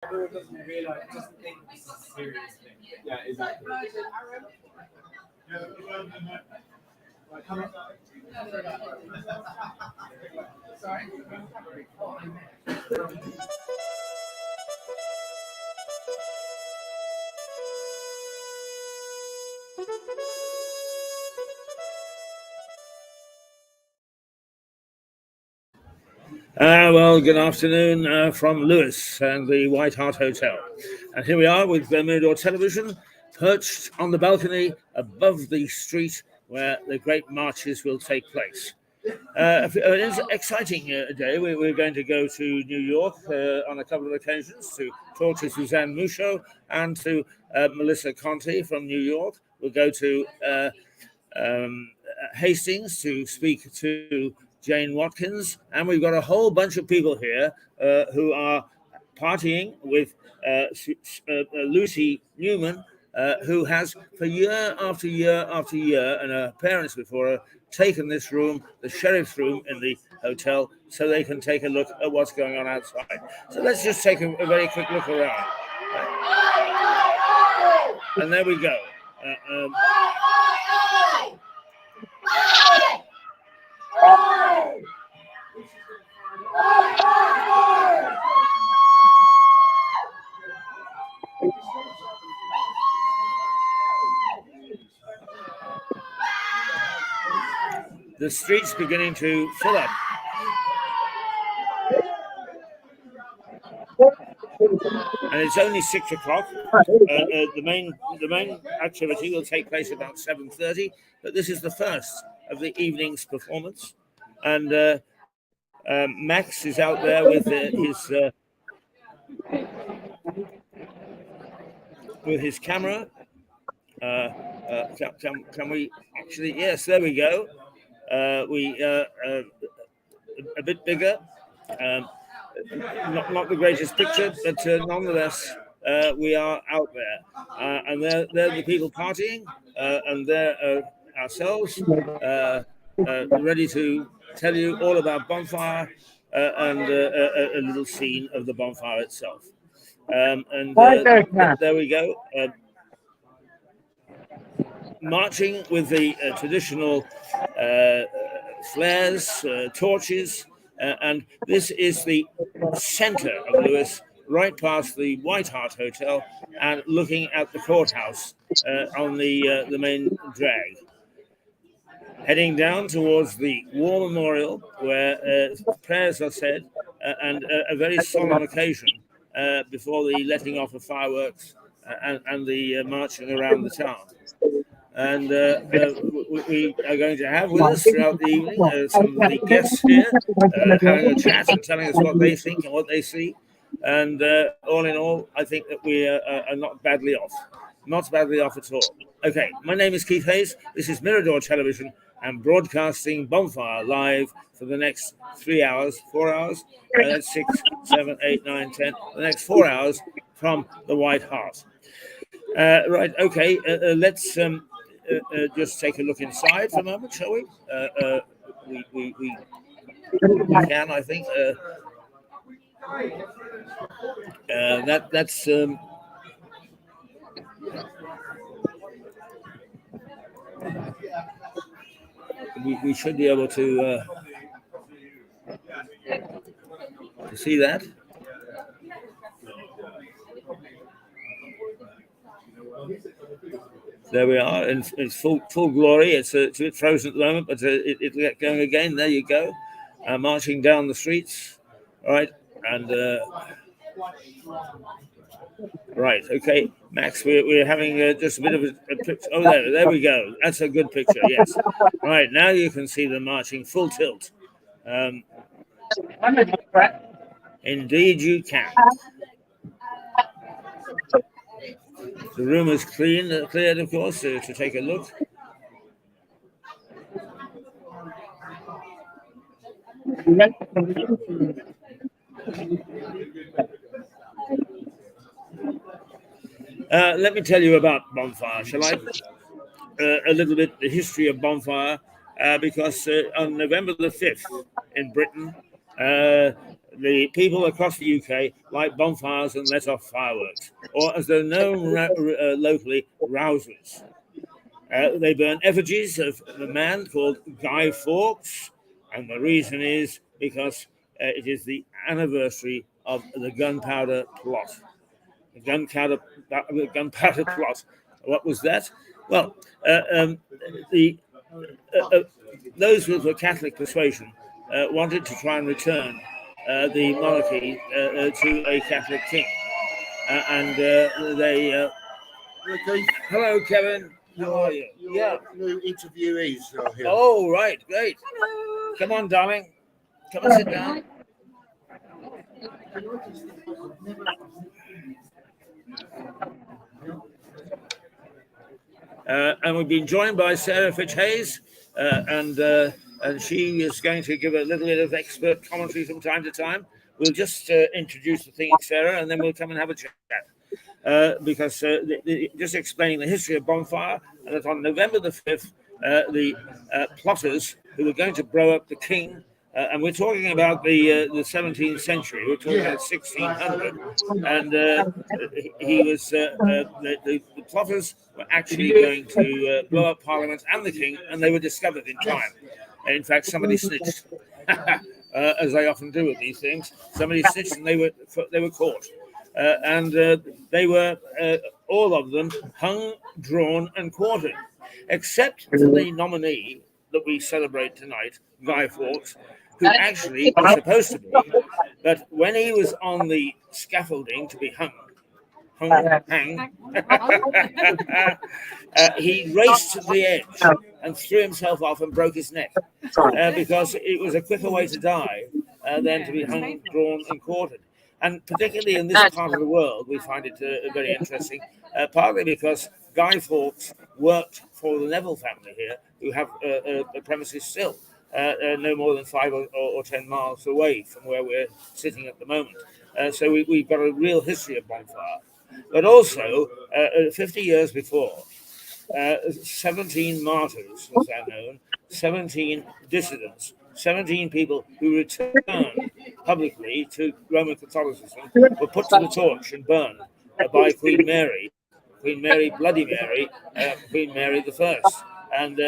doesn't realize, doesn't think this is a serious thing. Yeah, exactly. Right, come on. Sorry. Well, good afternoon from Lewes and the White Hart Hotel. And here we are with Mirador Television, perched on the balcony above the street where the great marches will take place. It is an exciting day. We're going to go to New York on a couple of occasions to talk to Suzanne Musho and to Melissa Conte from New York. We'll go to Hastings to speak to Jane Watkins, and we've got a whole bunch of people here who are partying with Lucy Newman, who has, for year after year after year, and her parents before her, taken this room, the sheriff's room in the hotel, so they can take a look at what's going on outside. So let's just take a very quick look around. And there we go. The street's beginning to fill up. And it's only 6 o'clock. The main activity will take place about 7:30, but this is the first of the evening's performance. And Max is out there with his camera. Can we actually? Yes, there we go. We a bit bigger. Not the greatest picture, but nonetheless, we are out there, and they're the people partying, and they're ourselves, ready to tell you all about Bonfire and a little scene of the bonfire itself. And there we go. Marching with the traditional flares, torches, and this is the center of Lewes, right past the White Hart Hotel, and looking at the courthouse on the main drag. Heading down towards the War Memorial, where prayers are said, and a very solemn occasion before the letting off of fireworks and the marching around the town. And we are going to have with us throughout the evening some of the guests here, having a chat and telling us what they think and what they see. And all in all, I think that we are not badly off. Not badly off at all. Okay, my name is Keith Hayes. This is Mirador Television. I'm broadcasting Bonfire live for the next 3 hours, 4 hours. That's 6, 7, 8, 9, 10. The next 4 hours from the White Hart. Right, okay, let's just take a look inside for a moment, shall we? We can, I think. That's we should be able to see that. There we are, in full glory. It's a bit frozen at the moment, but it'll get going again. There you go, marching down the streets. All right, and right, okay, Max, we're having just a bit of a picture. Oh, there we go. That's a good picture. Yes. Right, now you can see them marching full tilt. Indeed, you can. The room is cleared, of course, to take a look. Let me tell you about Bonfire, shall I? A little bit the history of Bonfire, because on November the 5th in Britain, the people across the UK light bonfires and let off fireworks, or as they're known locally, rousers. They burn effigies of a man called Guy Fawkes, and the reason is because it is the anniversary of the gunpowder plot. The gunpowder plot. What was that? Well, those with a Catholic persuasion wanted to try and return the monarchy to a Catholic king, and they. Hello, Kevin. How are you? Yeah. New interviewees are here. Oh, right, great. Hello. Come on, darling. Come and sit down. And we've been joined by Sarah Fitch-Hayes, and she is going to give a little bit of expert commentary from time to time. We'll just introduce the thing, Sarah, and then we'll come and have a chat. Because just explaining the history of Bonfire, and that on November the 5th, the plotters who were going to blow up the king, and we're talking about the 17th century, we're talking about 1600, and he was the plotters were actually going to blow up Parliament and the king, and they were discovered in time. And in fact, somebody snitched, as they often do with these things. Somebody snitched, and they were caught. And they were, all of them, hung, drawn, and quartered, except the nominee that we celebrate tonight, Guy Fawkes, who actually was supposed to be, but when he was on the scaffolding to be hung, he raced to the edge and threw himself off and broke his neck, because it was a quicker way to die than to be hung, drawn, and quartered. And particularly in this part of the world, we find it very interesting, partly because Guy Fawkes worked for the Neville family here, who have a premises still no more than 5 or 10 miles away from where we're sitting at the moment. So we've got a real history of Bonfire. But also, 50 years before, 17 martyrs, as they're known, 17 dissidents, 17 people who returned publicly to Roman Catholicism were put to the torch and burned by Queen Mary, Bloody Mary, Queen Mary I. And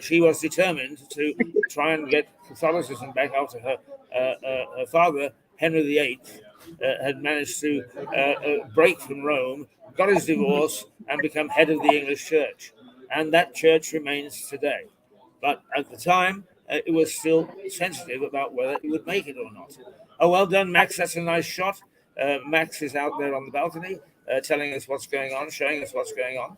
she was determined to try and get Catholicism back after her father, Henry VIII, had managed to break from Rome, got his divorce, and become head of the English Church. And that church remains today. But at the time, it was still sensitive about whether it would make it or not. Oh, well done, Max. That's a nice shot. Max is out there on the balcony telling us what's going on, showing us what's going on,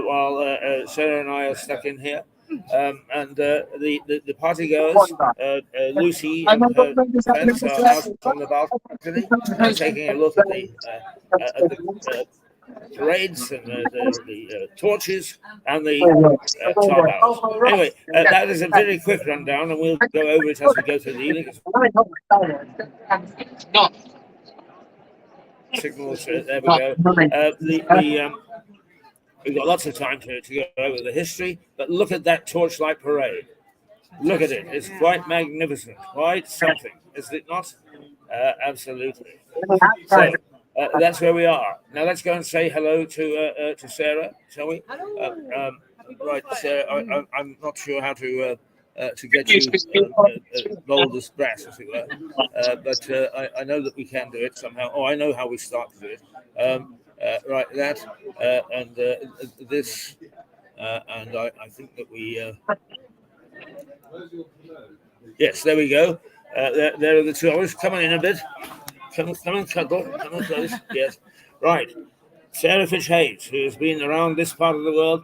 while Sarah and I are stuck in here. And the party goers, Lucy and her friends are out on the balcony taking a look at the parades and the torches and the tar barrels. Anyway, that is a very quick rundown, and we'll go over it as we go through the evening. Signals, there we go. We've got lots of time to go over the history, but look at that torchlight parade. Look at it. It's quite magnificent, quite something, is it not? Absolutely. So, that's where we are. Now let's go and say hello to Sarah, shall we? Hello. Right, Sarah. I'm not sure how to get you bold as brass, as it were, but I know that we can do it somehow. Oh, I know how we start to do it. Right, that and this, and I think that we. Yes, there we go. There are the two of us. Come on in a bit. Come and cuddle. Come on close. Yes. Right. Sarah Fitch-Hayes, who has been around this part of the world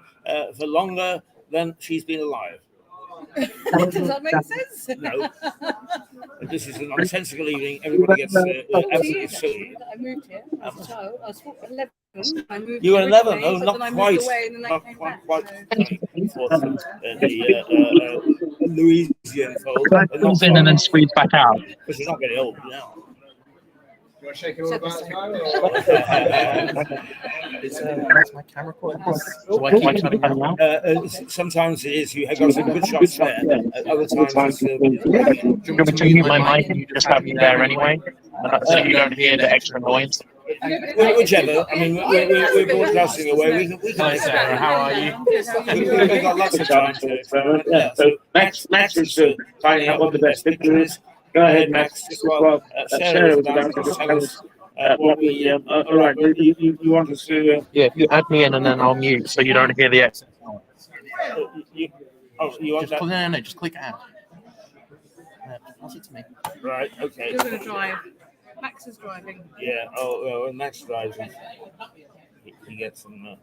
for longer than she's been alive. Does that make sense? No. This is a nonsensical evening. Everybody gets absolutely silly. I moved here as a child. I was 11. I moved You were 11? originally, Oh, but not then I quite. moved away and then I Not came quite. back, For the Louisian folk. Comes in and then squeezed back out. Because you're not getting old now. You want to shake it all about time? Is my camera quite? Do I keep cutting out? Sometimes it is. You have got some good shots there. At other times, Do you want me to mute my mic and just have you there anyway? So you don't hear the extra noise? whichever. I mean, we're broadcasting away. We Hi can. Sarah, how are you? We've got lots of time to experiment. Yeah. So Max is finding out what the best picture is. Go ahead, Max. Just while Sarah is about to tell us what we. All right. You want us to? Yeah, you add me in and then I'll mute so you don't hear the extra noise. You want that? No, just click add. Pass it to me. Right. Okay. You're going to drive. Max is driving. Yeah. When Max drives, he gets some.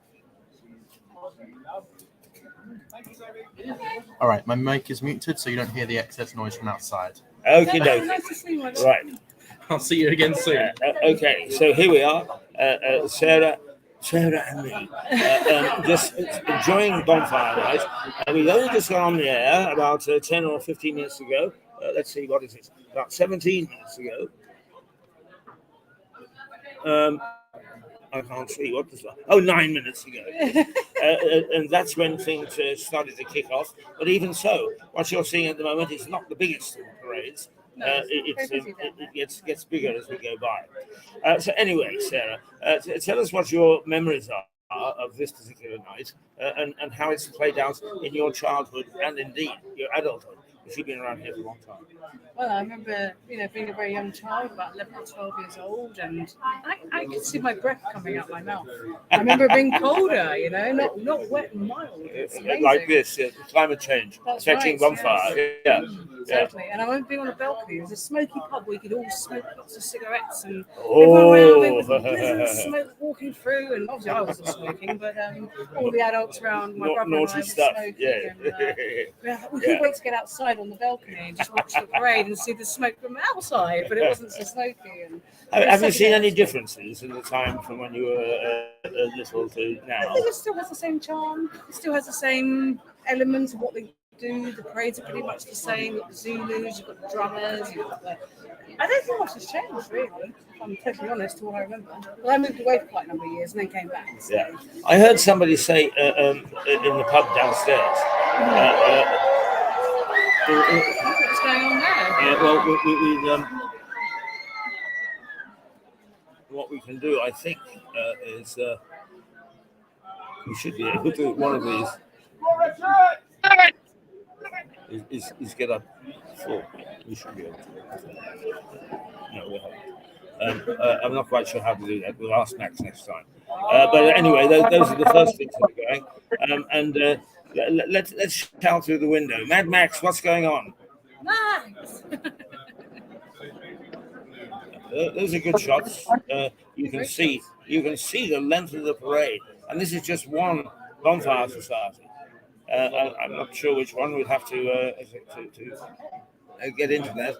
All right, my mic is muted, so you don't hear the excess noise from outside. Okay, Nice to see you. right. I'll see you again soon. Okay, so here we are, Sarah and me, just enjoying bonfire night. We've only just gone on the air about 10 or 15 minutes ago. Let's see, what is it? About 17 minutes ago. I can't see what was that. 9 minutes ago, and that's when things started to kick off. But even so, what you're seeing at the moment is not the biggest of the parades. It gets bigger as we go by. So anyway, Sarah, tell us what your memories are of this particular night, and how it's played out in your childhood and indeed your adulthood, because you've been around here for a long time. Well, I remember, being a very young child, about 11 or 12 years old, and I could see my breath coming out my mouth. I remember being colder, not wet and mild. It's amazing. like this, climate change That's affecting right, bonfire. Yeah. Exactly. And I remember being on a balcony. There was a smoky pub where you could all smoke lots of cigarettes, and Oh. everyone around me with pleasant smoke walking through. And obviously I wasn't smoking, but all the adults around, my brother and I Naughty were stuff. smoking. Yeah. And, we couldn't wait to get outside on the balcony and just watch the parade and see the smoke from outside, but it wasn't so smoky. And Have you seen any differences in the time from when you were little to I now? think it still has the same charm. It still has the same elements of what they do. The parades are pretty much the same. You've got the Zulus, you've got the drummers, you've got the... I don't think much has changed, really, if I'm totally honest to what I remember. But I moved away for quite a number of years and then came back. So. Yeah. I heard somebody say in the pub downstairs. What's going on there? Well, what we can do, I think, is we should be able to. One of these is get up full. We should be able to. No, we haven't. I'm not quite sure how to do that. We'll ask Max next time. But anyway, those are the first things that are going. And let's shout through the window. Mad Max, what's going on? Nice! Those are good shots. You can see the length of the parade, and this is just one bonfire society. I'm not sure which one. We'd have to get into that.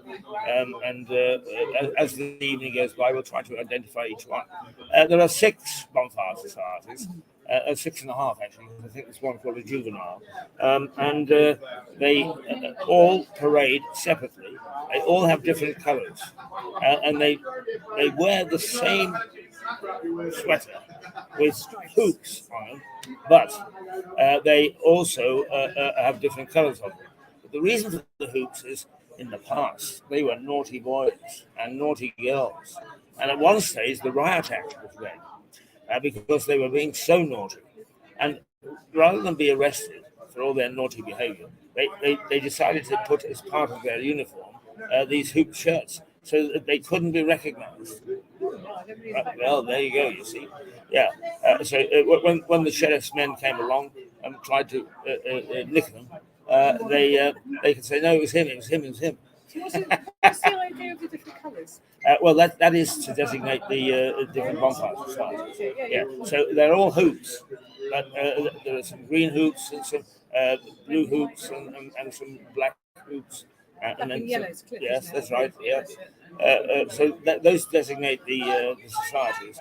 As the evening goes by, we'll try to identify each one. There are 6 bonfire societies. 6.5 actually. I think there's one called a juvenile, and they all parade separately. They all have different colours, and they wear the same sweater with hoops on them, but they also have different colours on them. But the reason for the hoops is, in the past, they were naughty boys and naughty girls, and at one stage the riot act was read. Because they were being so naughty. And rather than be arrested for all their naughty behavior, they decided to put as part of their uniform these hoop shirts so that they couldn't be recognized. Well, there you go, you see. Yeah. So when the sheriff's men came along and tried to nick them, they could say, no, it was him. So what's the idea of the different colours? Well, that is to designate the different bonfire societies. Yeah. So they're all hoops, but there are some green hoops and some blue hoops and some black hoops. And then yellows, yes, that's right. Yeah. So those designate the societies.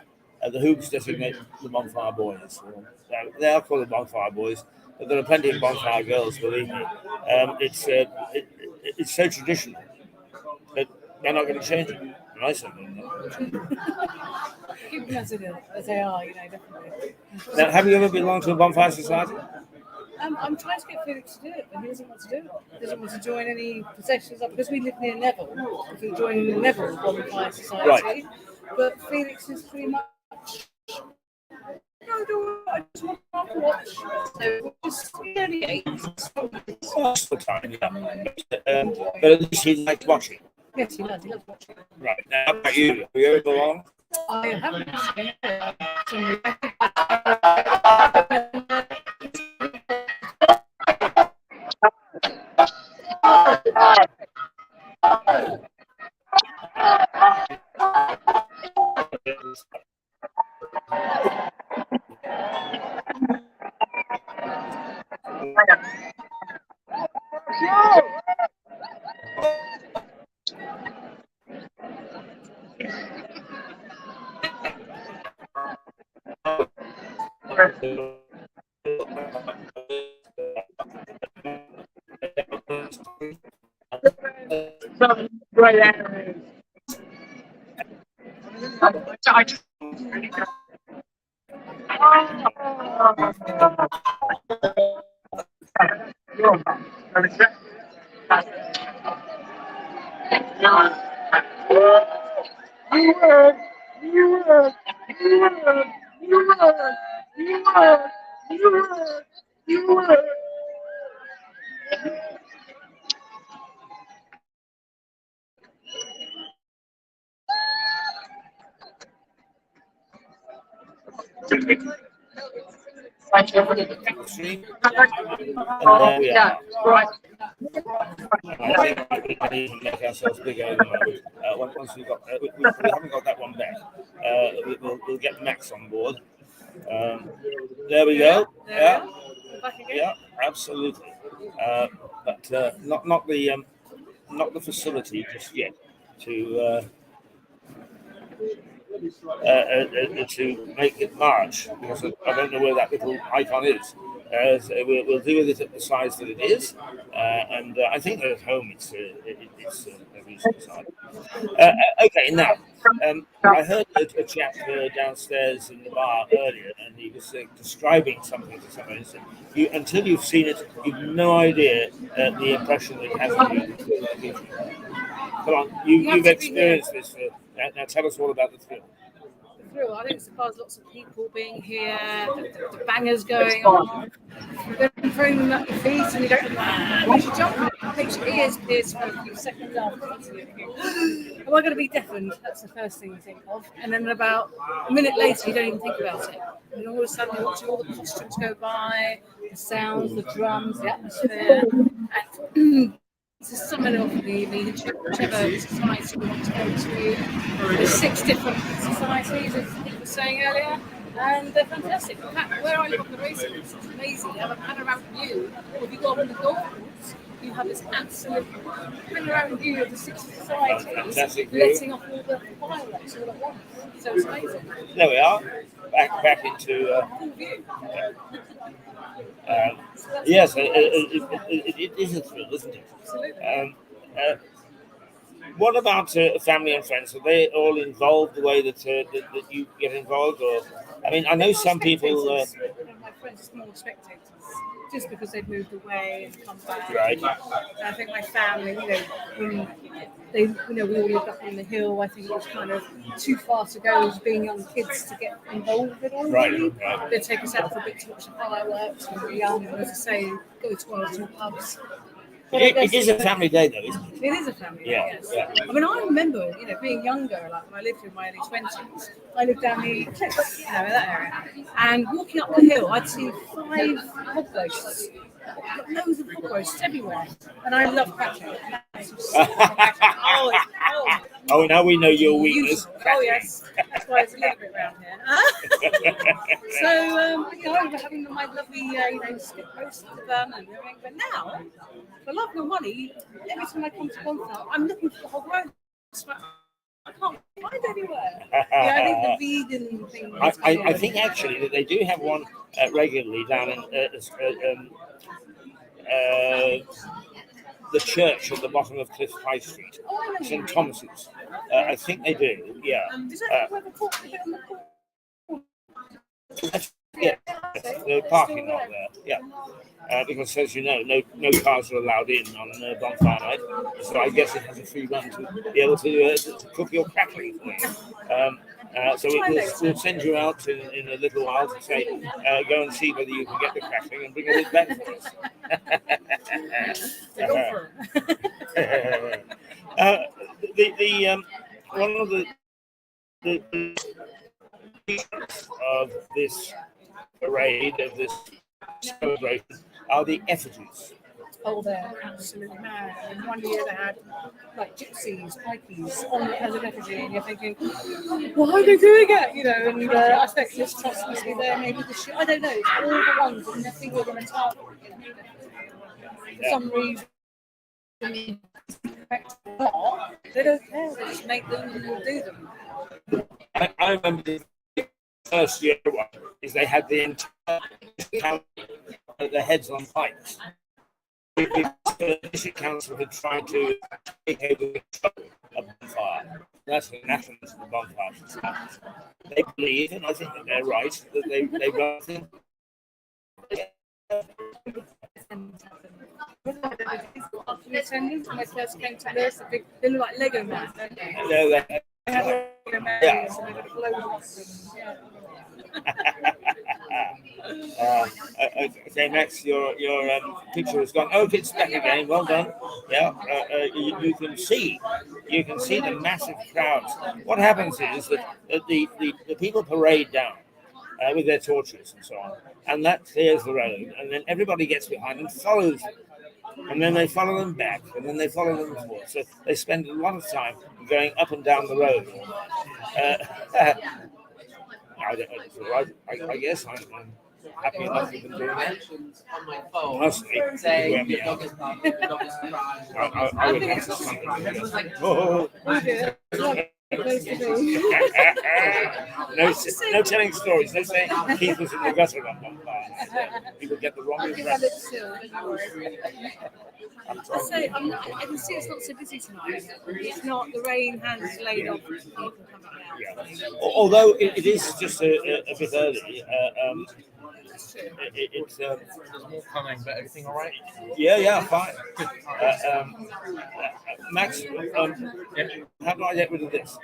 The hoops designate the bonfire boys. They are called the bonfire boys, but there are plenty of bonfire girls. Believe me, it's so traditional that they're not going to change it. nicer than that. Keep them as they are, definitely. Now, have you ever belonged to a bonfire society? I'm trying to get Felix to do it, but he doesn't want to do it. He doesn't want to join any processions because we live near Neville. If we join the Neville Bonfire Society, Right. But Felix is pretty much. I just want to watch. So just only 8. Most of the time, yeah. But at least he likes watching. Yes, he does. He loves watching. Right. Now, how about you? Have you ever belonged? I haven't seen Some great areas. I just Street. And there we are. I think we can even make ourselves bigger in the moment. Once we've got, we haven't got that one back. We'll get Max on board. There we go. Yeah, yeah, absolutely. But not the facility just yet to make it march, because I don't know where that little icon is. So we'll deal with it at the size that it is, and I think that at home it's a reasonable size. Okay, now I heard a chap downstairs in the bar earlier, and he was describing something to someone. He said, until you've seen it, you've no idea the impression that it has on you. Come on, you've experienced this. Now tell us all about the thrill. I think it's because lots of people being here, the bangers going on. You're going throwing them at your feet and you don't makes you jump, it makes your ears pierce for a few seconds after. Am I going to be deafened? That's the first thing you think of. And then about a minute later, you don't even think about it. And all of a sudden, you're watching all the costumes go by, the sounds, the drums, the atmosphere. And to sum it up, whichever society we want to go to. There's 6 different societies, as Pete was saying earlier, and they're fantastic. In fact, where I live on the racing course, it's amazing. You have a panoramic view. If you go up on the golf course, you have this absolute panoramic view of the 6 societies, letting off all the fireworks all at once. So it's amazing. There we are. Back into. Full view. Yes, it is a thrill, isn't it? Absolutely. What about family and friends? Are they all involved the way that you get involved? Or, I mean, I know some people. My friends are more spectators, just because they've moved away and come back. Right. I think my family, when we all lived up on the hill. I think it was kind of too far to go as being young kids to get involved with all. Right. They'd take us out for a bit to watch the fireworks when we were young, and as I say, go to one or 2 pubs. It is a family day, though, isn't it? It is a family day, yes. Yeah. I mean, I remember, being younger, like when I lived in my early 20s, I lived down the cliffs, in that area, and walking up the hill, I'd see 5 hog roasts, loads of hog roasts everywhere, and I love cracking. Oh, now we know your weakness. Oh, yes. That's why it's a little bit around here. So, I remember having my lovely, skip roast with them and everything. But now, for love nor money, every time I come to Bonfire, I'm looking for the hog roast. I can't find anywhere. I think the vegan thing. I think actually that they do have one regularly down in the church at the bottom of Cliff High Street, St Thomas's. I think they do. Yeah. Does that where the court a bit on the court? Yeah. The parking lot there. Yeah. Because, as you know, no cars are allowed in on bonfire night. So I guess it has a free run to be able to cook your crackling for you. So we'll send you out in a little while to say, go and see whether you can get the crackling and bring it back for us. One of the features of this parade, of this celebration, are the effigies. Oh, they're absolutely mad. In one year they had like gypsies, pikeys on as an effigy, and you're thinking, why are they doing it? You know, and I expect this trust must be there, maybe the ship. I don't know. It's all the ones that nothing with them at all. For some reason, they don't care. They just make them and do them. I remember the first year one is they had the entire the heads on pikes. The district council had tried to take over control of bonfire. That's the national of the bonfire system. They believe, and I think that they're right, that they run things. After the attendance, when I first came to Lewes, they look like Lego men. They have Lego men, and they got clothes. Okay, Max, your picture has gone. Oh, it's back again. Well done. Yeah, you can see the massive crowds. What happens is that the people parade down with their torches and so on, and that clears the road, and then everybody gets behind and follows them. And then they follow them back, and then they follow them forward. So they spend a lot of time going up and down the road. I guess I'm happy enough with them doing that. Honestly, I would have to something. Oh. No telling stories. No saying Keith was in the gutter on bonfire. People get the wrong impression. I can see it's not so busy tonight. It's not, the rain has laid off people coming out. Yeah. Although it is just a bit early. It's more coming, but everything all right? Yeah, fine. Max, how do I get rid of this?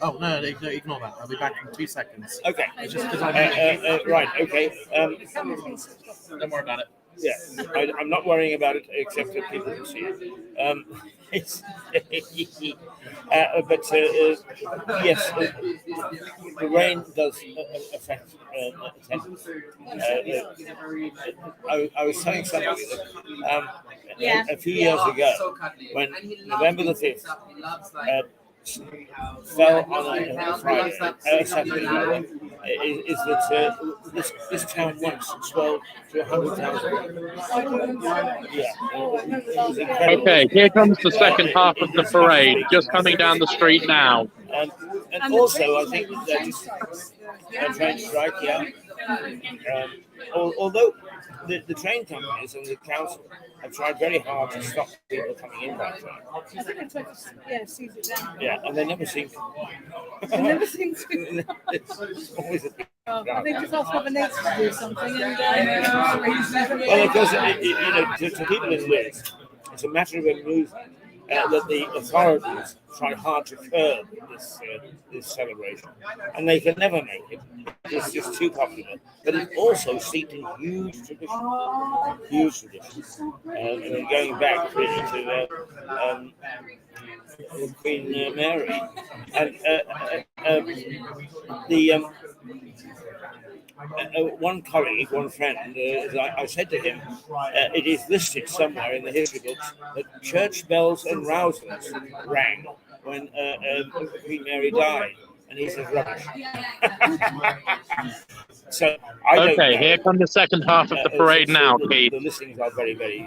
Oh, no, ignore that. I'll be back in 2 seconds. Okay. It's just because right, okay. Don't worry about it. Yeah, I'm not worrying about it except that people can see it. Yes, the rain does affect attendance. I was telling somebody that a few years ago, when November the 5th fell on a Friday, Saturday night, is that this town once swelled to 100,000. Yeah. Okay, here comes the second half of the parade, just coming down the street now. And also, I think that just train strike, yeah. Although the train companies and the council have tried very hard to stop people coming in by train. I think they're trying to seize it down. Yeah, and they never seem to. They never seem to. It's always a big I think just ask other neighbours to do something. Well, because to people in Lewes, it's a matter of a movement that the authorities try hard to curb this celebration, and they can never make it. It's just too popular. But it's also steeped in huge tradition. And going back really to Queen Mary, and one colleague, one friend, I said to him, it is listed somewhere in the history books that church bells and rousers rang when Queen Mary died. And he says rubbish. So I don't know. Here comes the second half of the parade now, Keith. The listings are very, very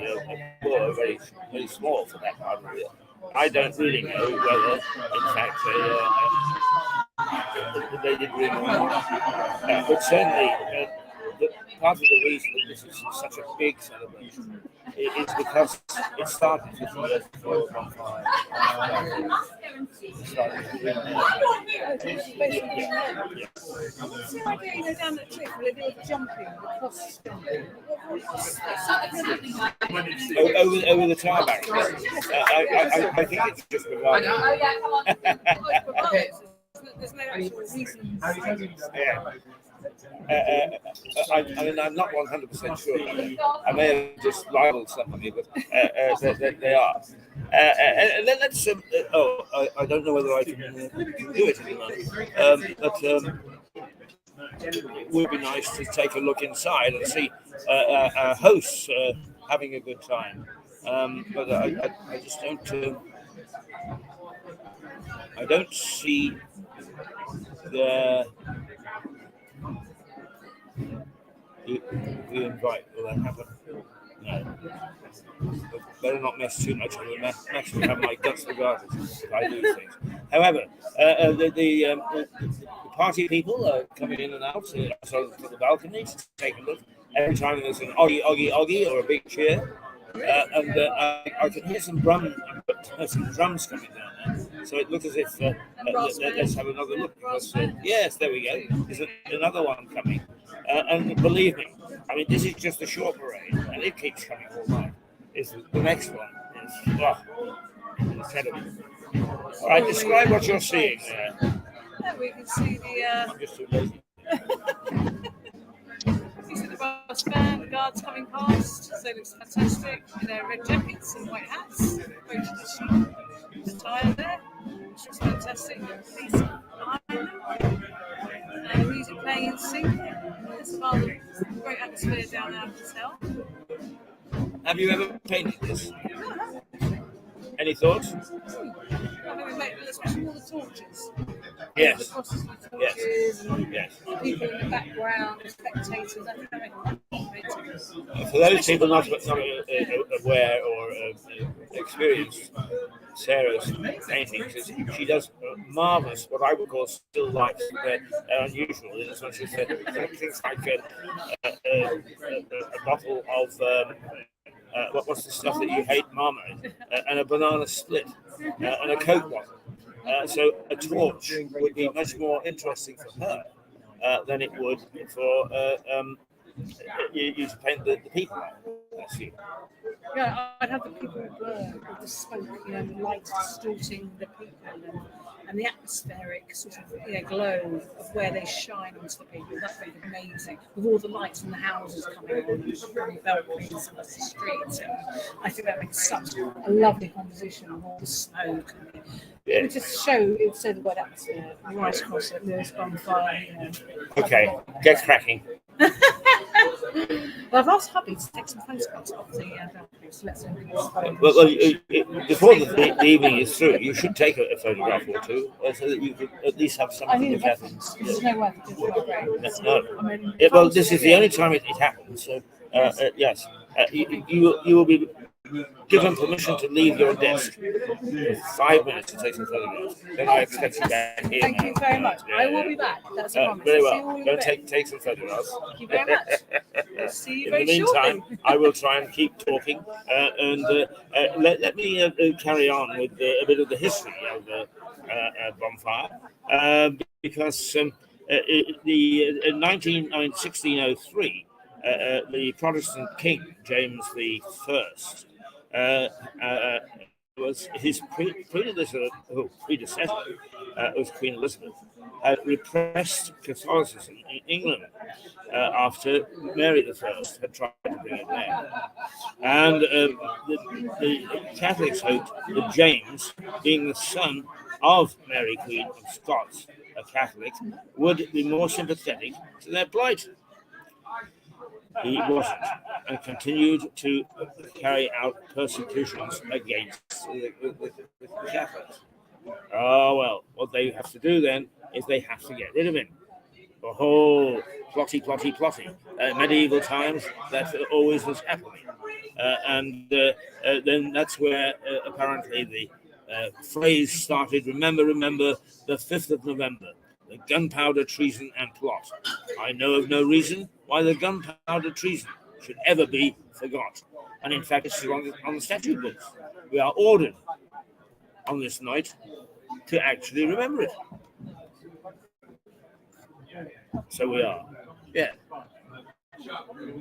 poor, very, very small for that part of it. I don't really know whether, in fact, they did really well. But certainly, part of the reason that this is such a big celebration it's because it started 50 years before the bonfire. It started with What's the idea, down the cliff where they were jumping, across jumping? over the tarmac. I think it's just provided. There's no actual reason. Yeah. I'm not 100% sure. I may have just libeled somebody, but they are. And then let's. I don't know whether I can do it anymore. But it would be nice to take a look inside and see our hosts having a good time. But I just don't. I don't see the invite. Will that happen? No. Better not mess too much. I will mess will have my guts regardless if I do things. However, the party people are coming in and out to the balcony to take a look. Every time there's an oggy or a big cheer. And I can hear some drums coming down there. So it looks as if let's have another look. Because, yes, there we go. There's another one coming. And believe me, I mean, this is just a short parade, and it keeps coming all night. The next one is incredible. All right, describe what you're seeing there. Yeah, we can see the. I'm just too lazy. You see the brass band, the guards coming past, so it looks fantastic in their red jackets and white hats. Very traditional attire there, which looks fantastic. Police behind them. Music playing in sync. There's a rather great atmosphere down our hotel. Have you ever painted this? Any thoughts? I mean, we make, especially all the torches. Yes. The crosses with torches and Yes. people in the background, the spectators. I think that makes a wonderful picture. For those people not aware or experienced Sarah's paintings, she does marvelous, what I would call still lifes. They're unusual in as much as things like a bottle of what's the stuff that you hate, marmalade, and a banana split, and a Coke bottle. So a torch would be much more interesting for her than it would for you to paint the people out. That's you. Yeah, I'd have the people blur with the smoke, the light distorting the people and the atmospheric sort of glow of where they shine onto the people. That would be amazing. With all the lights from the houses coming on, from the balconies and the streets. And I think that makes such a lovely composition with all the smoke. Yeah. It would just show, it would say the word atmosphere right across it, Lewes Bonfire. Okay, get cracking. Well, I've asked hubby to take some photographs of the balcony, so let's Well, before the evening is through, you should take a photograph or two so that you could at least have I something need to a look at. reference. There's no way to do it. No. Well, this is the only time it happens. So, yes, you will be given permission to leave your desk for 5 minutes to take some photographs. Then I expect you back here. Thank you very much. I will be back. That's a promise. Very See you well. all in Go a and bit. take some photographs. Thank you very much. We'll see you In very the meantime, shortly. I will try and keep talking and let me carry on with a bit of the history of the bonfire because in 1603, the Protestant king James I was his predecessor was Queen Elizabeth, had repressed Catholicism in England after Mary I had tried to bring it there. And the Catholics hoped that James, being the son of Mary Queen of Scots, a Catholic, would be more sympathetic to their plight. He wasn't, and continued to carry out persecutions against the Catholics. Oh, well, what they have to do then is they have to get rid of him. The whole plotty. Medieval times, that always was happening. And then that's where apparently the phrase started, remember, the 5th of November. The gunpowder treason and plot. I know of no reason why the gunpowder treason should ever be forgot. And in fact, it's on the statute books. We are ordered on this night to actually remember it. So we are, yeah.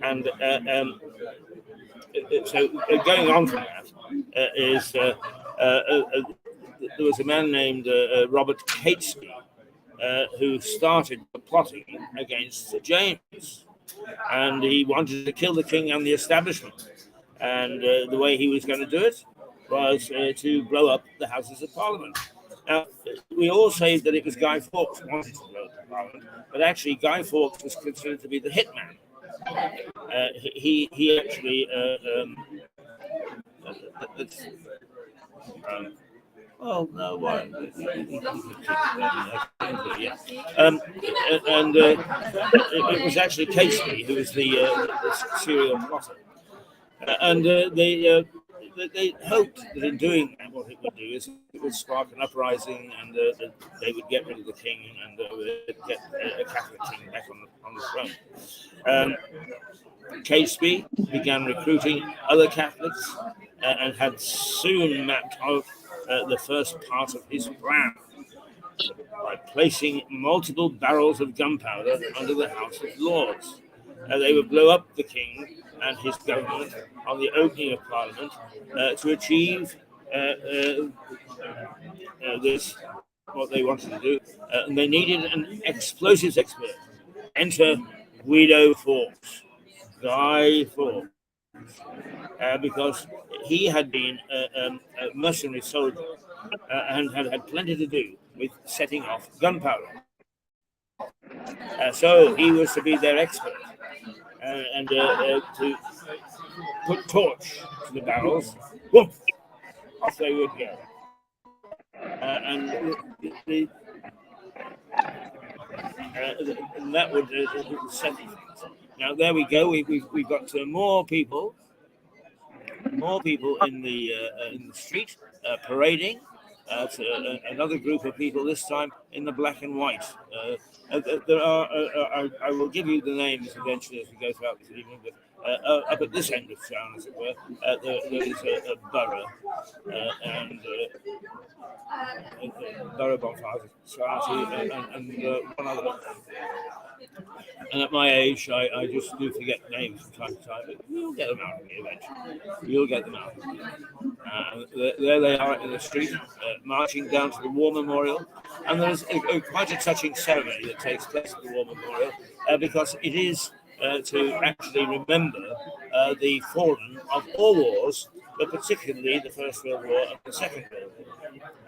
And so going on from that there was a man named Robert Catesby who started the plotting against James, and he wanted to kill the king and the establishment. And the way he was going to do it was to blow up the Houses of Parliament. Now, we all say that it was Guy Fawkes who wanted to blow up the Parliament, but actually Guy Fawkes was considered to be the hitman. He actually well, no, why? It was actually Casey who was the serial plotter, and they hoped that in doing that, what it would do is it would spark an uprising, and they would get rid of the king and get a Catholic king back on the throne. Catesby began recruiting other Catholics and had soon mapped out the first part of his plan by placing multiple barrels of gunpowder under the House of Lords. They would blow up the king and his government on the opening of Parliament to achieve this, what they wanted to do. And they needed an explosives expert. Enter Guido Fawkes, Guy Fawkes, because he had been a mercenary soldier and had plenty to do with setting off gunpowder. So he was to be their expert and to put torch to the barrels. Woof, off they would go. And that would settle things. Now there we go. We've got more people in the street parading. Another group of people, this time in the black and white. There are. I will give you the names eventually as we go throughout this evening. But up at this end of town, as it were, there is a borough and Borough Bonfire Society and one other. And at my age, I just do forget names from time to time, but you'll get them out of me eventually. You'll get them out. There they are in the street, marching down to the War Memorial. And there's quite a touching ceremony that takes place at the War Memorial because it is to actually remember the fallen of all wars, but particularly the First World War and the Second World War.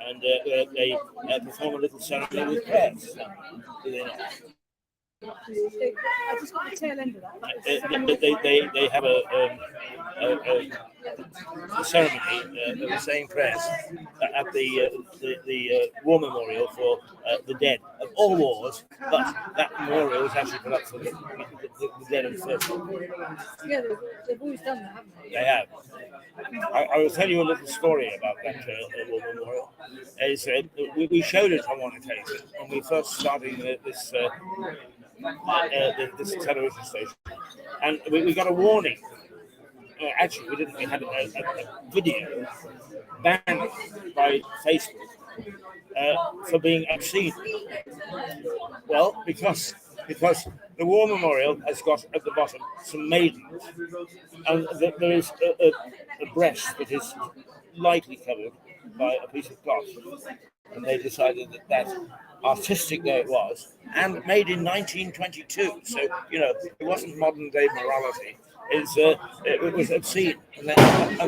And they perform a little ceremony with prayers. Do they not? I just got the tail end of that. They have a ceremony of saying prayers at the War Memorial for the dead of all wars, but that memorial was actually put up for the dead of the First World War. Yeah, they've always done that, haven't they? They have. I will tell you a little story about that War Memorial. We showed it on one occasion when we first started this television station, and we got a warning. Actually, we didn't. We had a video banned by Facebook for being obscene. Well, because the War Memorial has got at the bottom some maidens, and there is a breast that is lightly covered by a piece of cloth, and they decided that artistic though it was, and made in 1922, so it wasn't modern day morality. It was obscene, and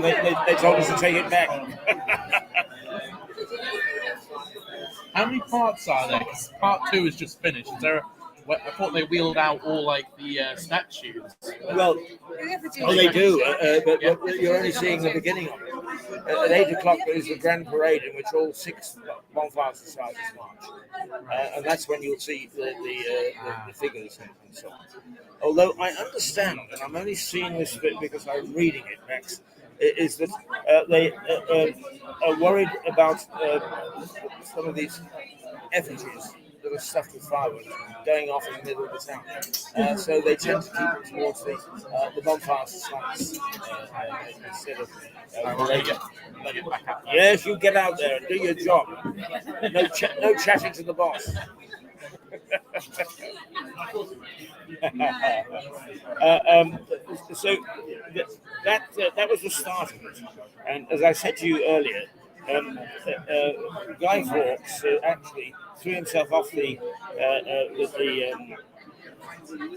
they told us to take it back. How many parts are there? Because part 2 is just finished. Is there? I thought they wheeled out all the statues. Well, they do, but you're only seeing the beginning of it. At 8 o'clock there is the grand parade in which all 6 bonfire societies march, and that's when you'll see the figures and so on. Although I understand, and I'm only seeing this bit because I'm reading it next, is that they are worried about some of these effigies that are stuffed with firewood going off in the middle of the town. So they tend to keep it towards the bonfire sites instead of later. Yes, you get out there and do your job. No chatting to the boss. So that was the start of it. And as I said to you earlier, Guy Fawkes actually threw himself off the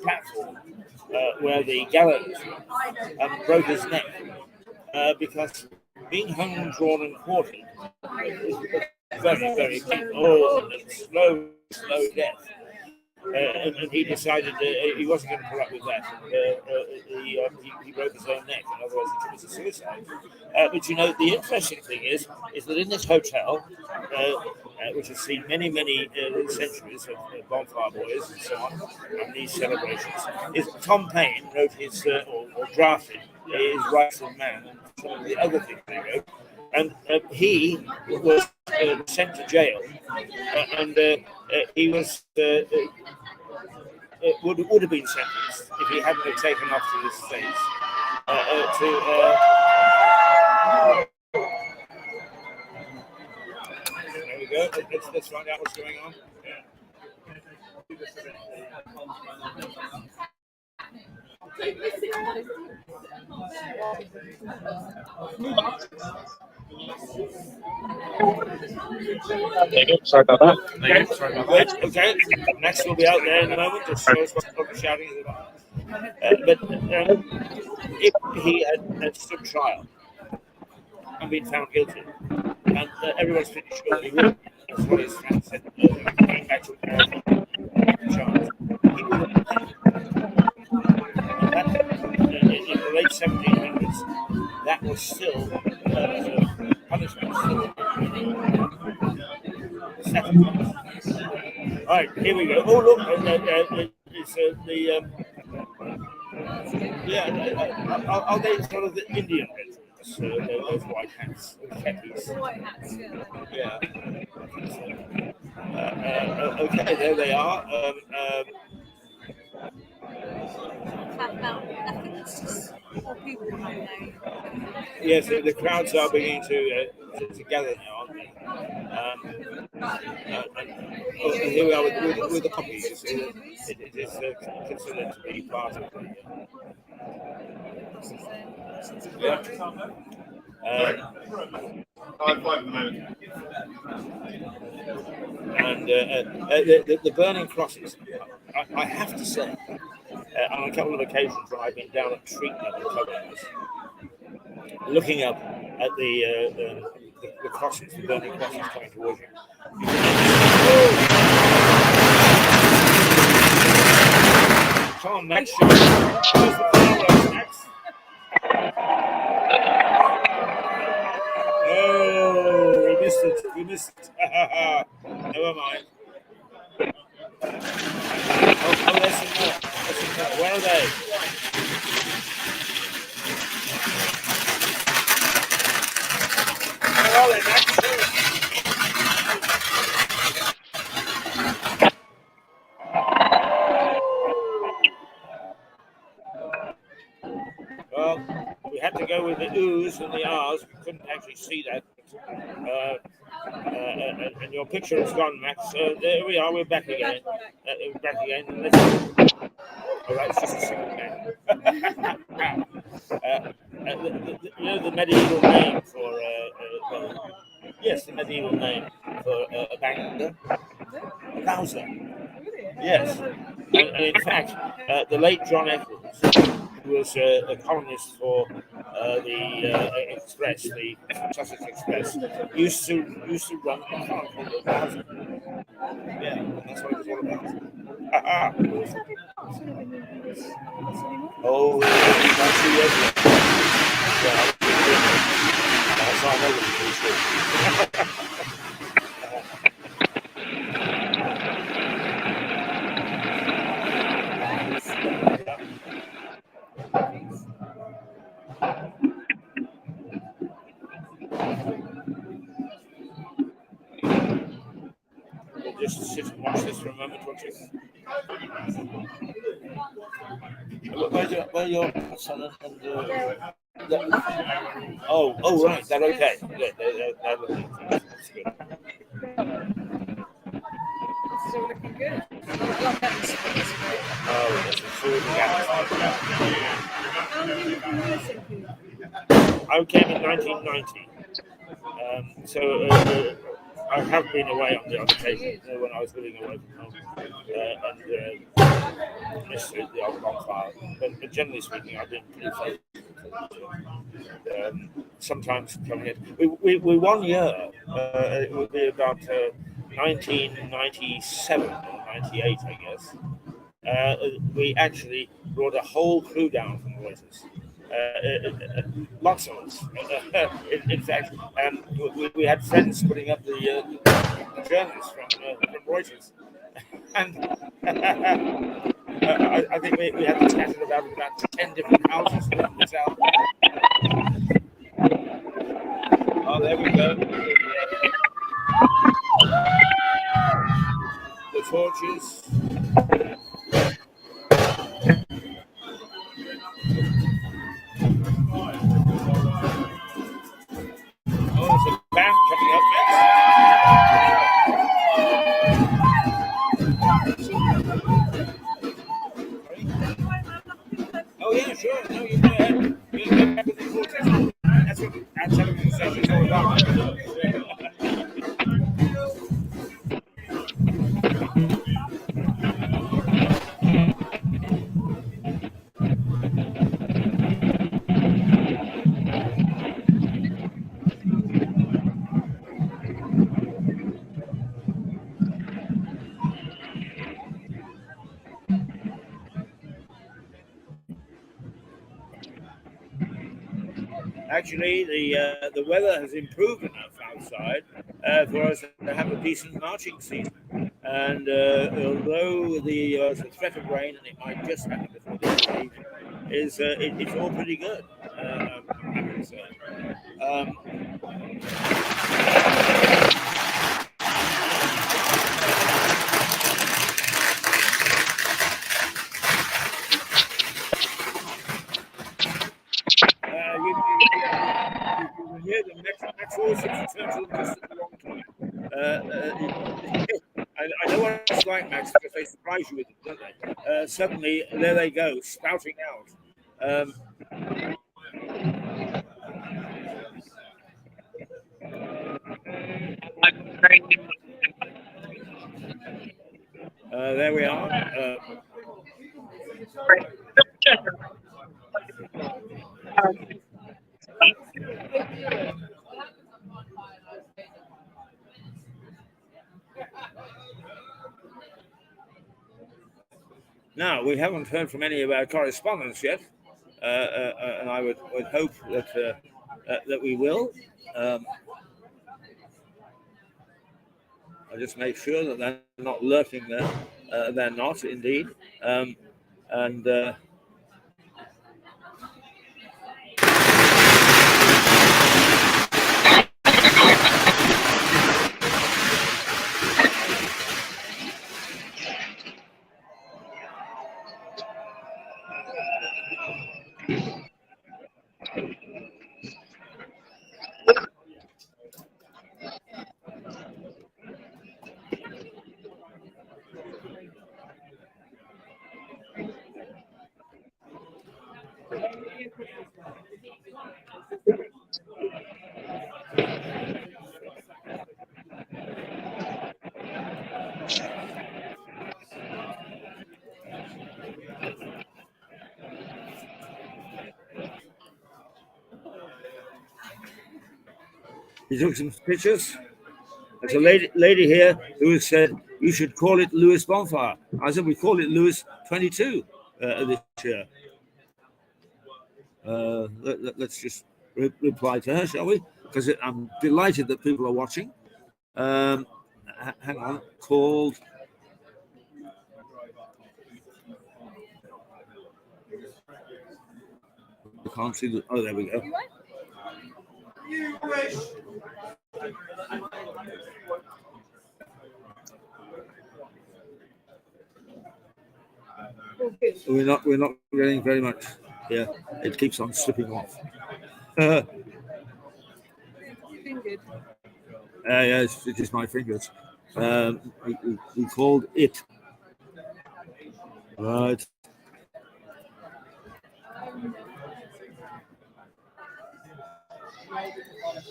platform where the gallows were and broke his neck because being hung, drawn, and quartered is very, very painful and slow death. And he decided he wasn't going to put up with that. He broke his own neck, and otherwise he committed suicide. But you know, the interesting thing is that in this hotel, which has seen many centuries of bonfire boys and so on, and these celebrations, is Tom Paine wrote his or drafted his Rights of Man and some of the other things they wrote. And he was sent to jail, and he was would have been sentenced if he hadn't been taken off to the States There we go. Let's find out what's going on. There you go. Sorry about that. Good. Okay. Next will be out there in a moment. Just show us what's shouting at the bar. But if he had stood trial and been found guilty, and everyone's pretty sure he would, that's what his friend said, going back to America, charge, he would have been hanged. That, in the late 1700s, that was still punishment. All right, here we go. Oh, look, it's are they sort of the Indian veterans? Those white hats, khakis. White hats, yeah. Yeah. Okay, there they are. I think it's just more people coming now. Yes, the crowds are beginning to gather now, aren't they? Here we are with the poppies. It is considered to be part of the. And the burning crosses, I have to say, on a couple of occasions when I've been down at street level clubhouse, looking up at the crosses, the burning crosses coming towards you. Come on, Max. Show us the fireworks, Max. Oh, we missed it. Never mind. Oh, there's some more. Where are they? Where are they, Max? Well, we had to go with the oohs and the ahs. We couldn't actually see that. And your picture is gone, Max. There we are. We're back again. We're back again. All right, it's just a single man. You know the medieval name for yes, the medieval name for a banker, Bowser. Yes, and in fact, the late John Eccles, who was a columnist for the Express, the Sussex Express, used to run a column called the Bowser. Yeah, that's what it was all about. Oh, about 2 years ago. Yeah, that's all I know what it is. Just sit and watch this for torches. Where's your son and oh, right, they're okay. They're looking. That's good. This is all looking good. I love that space. Oh, yes, it's all the How long have you lived in Helsinki? I came in 1990. So I have been away on the odd occasion when I was living away from home and missed the odd bonfire. But generally speaking, I've been pretty faithful. Sometimes coming in. We 1 year, it would be about 1997 or 98, I guess. We actually brought a whole crew down from Reuters. Lots of us. In fact, we had friends putting up the journalists from Reuters, and I think we had to scattered about 10 different houses around the town. Oh, there we go. The torches. Oh, there's a band coming up next. Oh, yeah, sure. No, you go ahead. You go back to the torches. That's what our television station is all about. Actually, the weather has improved enough outside for us to have a decent marching season. And although the threat of rain, and it might just happen before the end of the evening, it's all pretty good. I'm happy to say. You can hear them next all six turns just at the wrong time. I know what it's like, Max, because they surprise you with them, don't they? Suddenly, there they go, spouting out. There we are. Now, we haven't heard from any of our correspondents yet, and I would hope that we will. I'll just make sure that they're not lurking there. They're not, indeed. He took some pictures. There's a lady here who said you should call it Lewes Bonfire. I said we call it Lewes 22 this year. Let's just reply to her, shall we? Because I'm delighted that people are watching. Hang on, called. I can't see the. Oh, there we go. All good. We're not getting very much here. It keeps on slipping off. You've been good. Yeah, it's just my fingers. We called it. Right.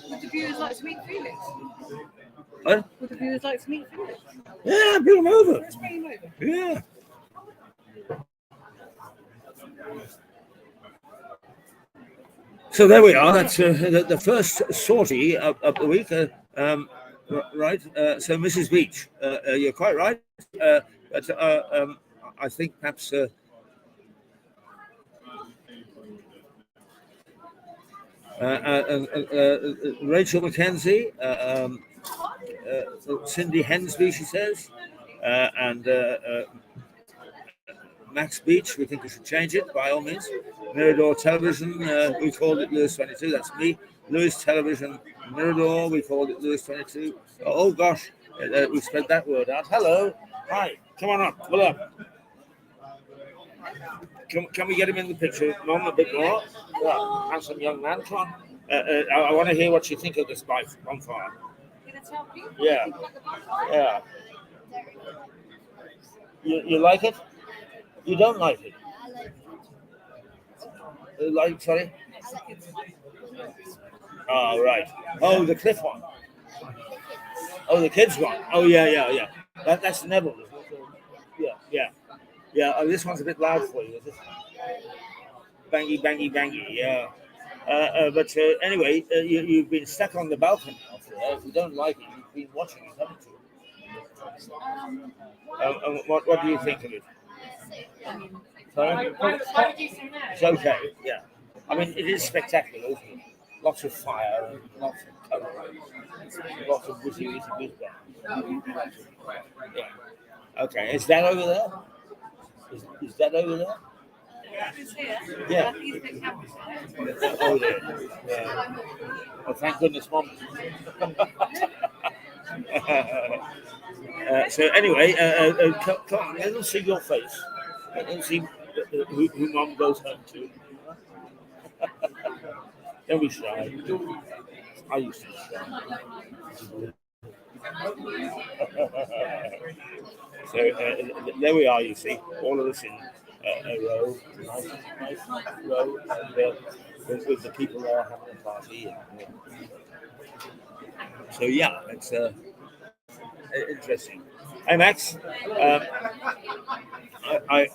Would the viewers like to meet Felix? What? Would the viewers like to meet Felix? Yeah, bring them over. Let's bring him over. Yeah. So there we are. That's the first sortie of the week. Right. So Mrs. Beach, you're quite right. But I think perhaps Rachel Mackenzie, Cindy Hensby, she says, and Max Beach, we think we should change it by all means. Mirador Television, we called it Lewes 22, that's me. Lewes Television, Mirador, we called it Lewes 22. Oh gosh, we spread that word out. Hello, hi, come on up, pull up. Can we get him in the picture? Mom, a bit more. Yeah, handsome young man, come on. I want to hear what you think of this bonfire. Yeah, yeah. You like it? You don't like it? Sorry? Oh, right. Oh, the cliff one. Oh, the kids one. Oh, yeah. That's the Neville. Yeah. Oh, this one's a bit loud for you, is it? Bangy. Yeah. But anyway, you've been stuck on the balcony. If you don't like it, you've been watching it, haven't you? What do you think of it? Sorry? It's okay. Yeah. I mean, it is spectacular, isn't it? Lots of fire and lots of colour, lots of busy. Yeah. Okay. Is that over there? Is that over there? Yeah. Oh, yeah. Oh, thank goodness, Mom. So anyway, come on, let them see your face. Let them see who Mom goes home to. Don't be shy. I used to be shy. So there we are, you see, all of us in a row, nice row, and with the people there having a party. So yeah, it's interesting. Hey Max, are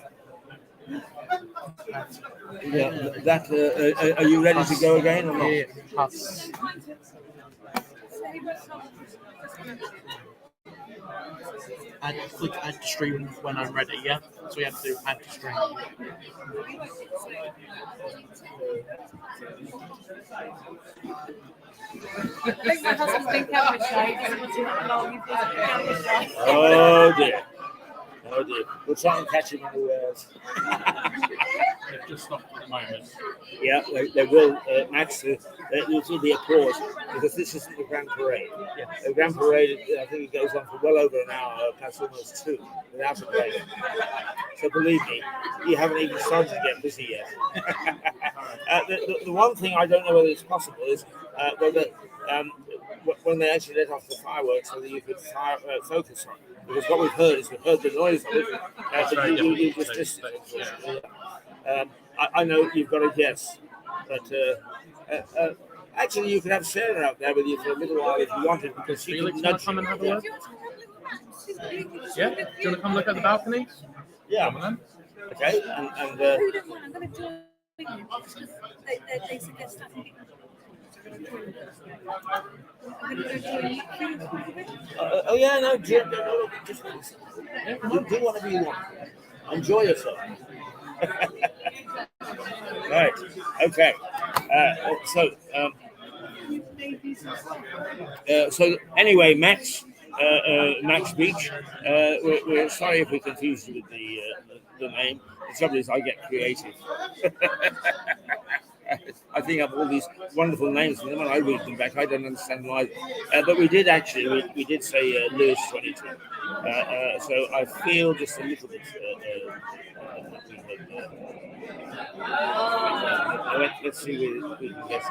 you ready to go again or not? And click add to stream when I'm ready, yeah? So we have to do add to stream. I think my husband's been camera shy. He doesn't want to that long. He's been camera shy. Oh dear. We'll try and catch him unawares. They've just stopped for the moment. Yeah, they will, Max. There will be a pause because this isn't the Grand Parade. Yeah. The Grand Parade, I think it goes on for well over an hour, perhaps almost two, without a break. So believe me, you haven't even started to get busy yet. The one thing I don't know whether it's possible is whether when they actually let off the fireworks, whether you could focus on it. Because what we've heard the noise of it. You just missed it. I know you've got a guess, but actually you could have Sarah out there with you for a little while if you wanted, because she Felix, can want nudge to come and have a you. look? Yeah? Do you want to come look at the balcony? Yeah. Come on Okay. And Who don't mind? I'm going to join you because they suggest that. I'm going to go join you. oh yeah, no, Jim, no, just do whatever you want. Enjoy yourself. Right. Okay. So anyway, Max Beach. We're sorry if we confused you with the name. The trouble is, I get creative. I think up all these wonderful names for them, and I read them back. I don't understand why. But we did actually, we did say Lewes 22. So I feel just a little bit. Let's see if we can get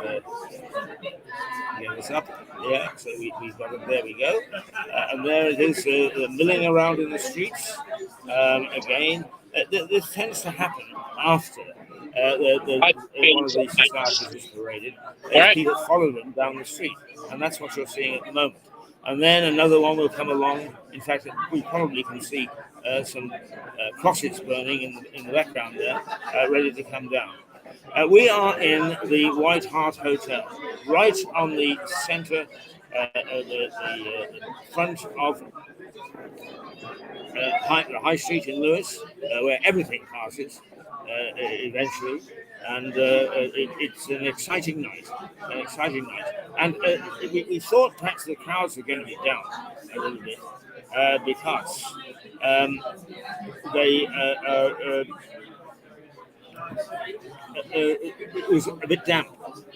this up. Yeah, so we've got it. There we go. And there it is, milling around in the streets. Again, this tends to happen after one of these societies is paraded. As people follow them down the street, and that's what you're seeing at the moment. And then another one will come along. In fact, we probably can see some crosses burning in the background there, ready to come down. We are in the White Hart Hotel, right on the centre, the front of High Street in Lewes, where everything passes eventually, and it's an exciting night. And we thought perhaps the crowds were going to be down a little bit because it was a bit damp.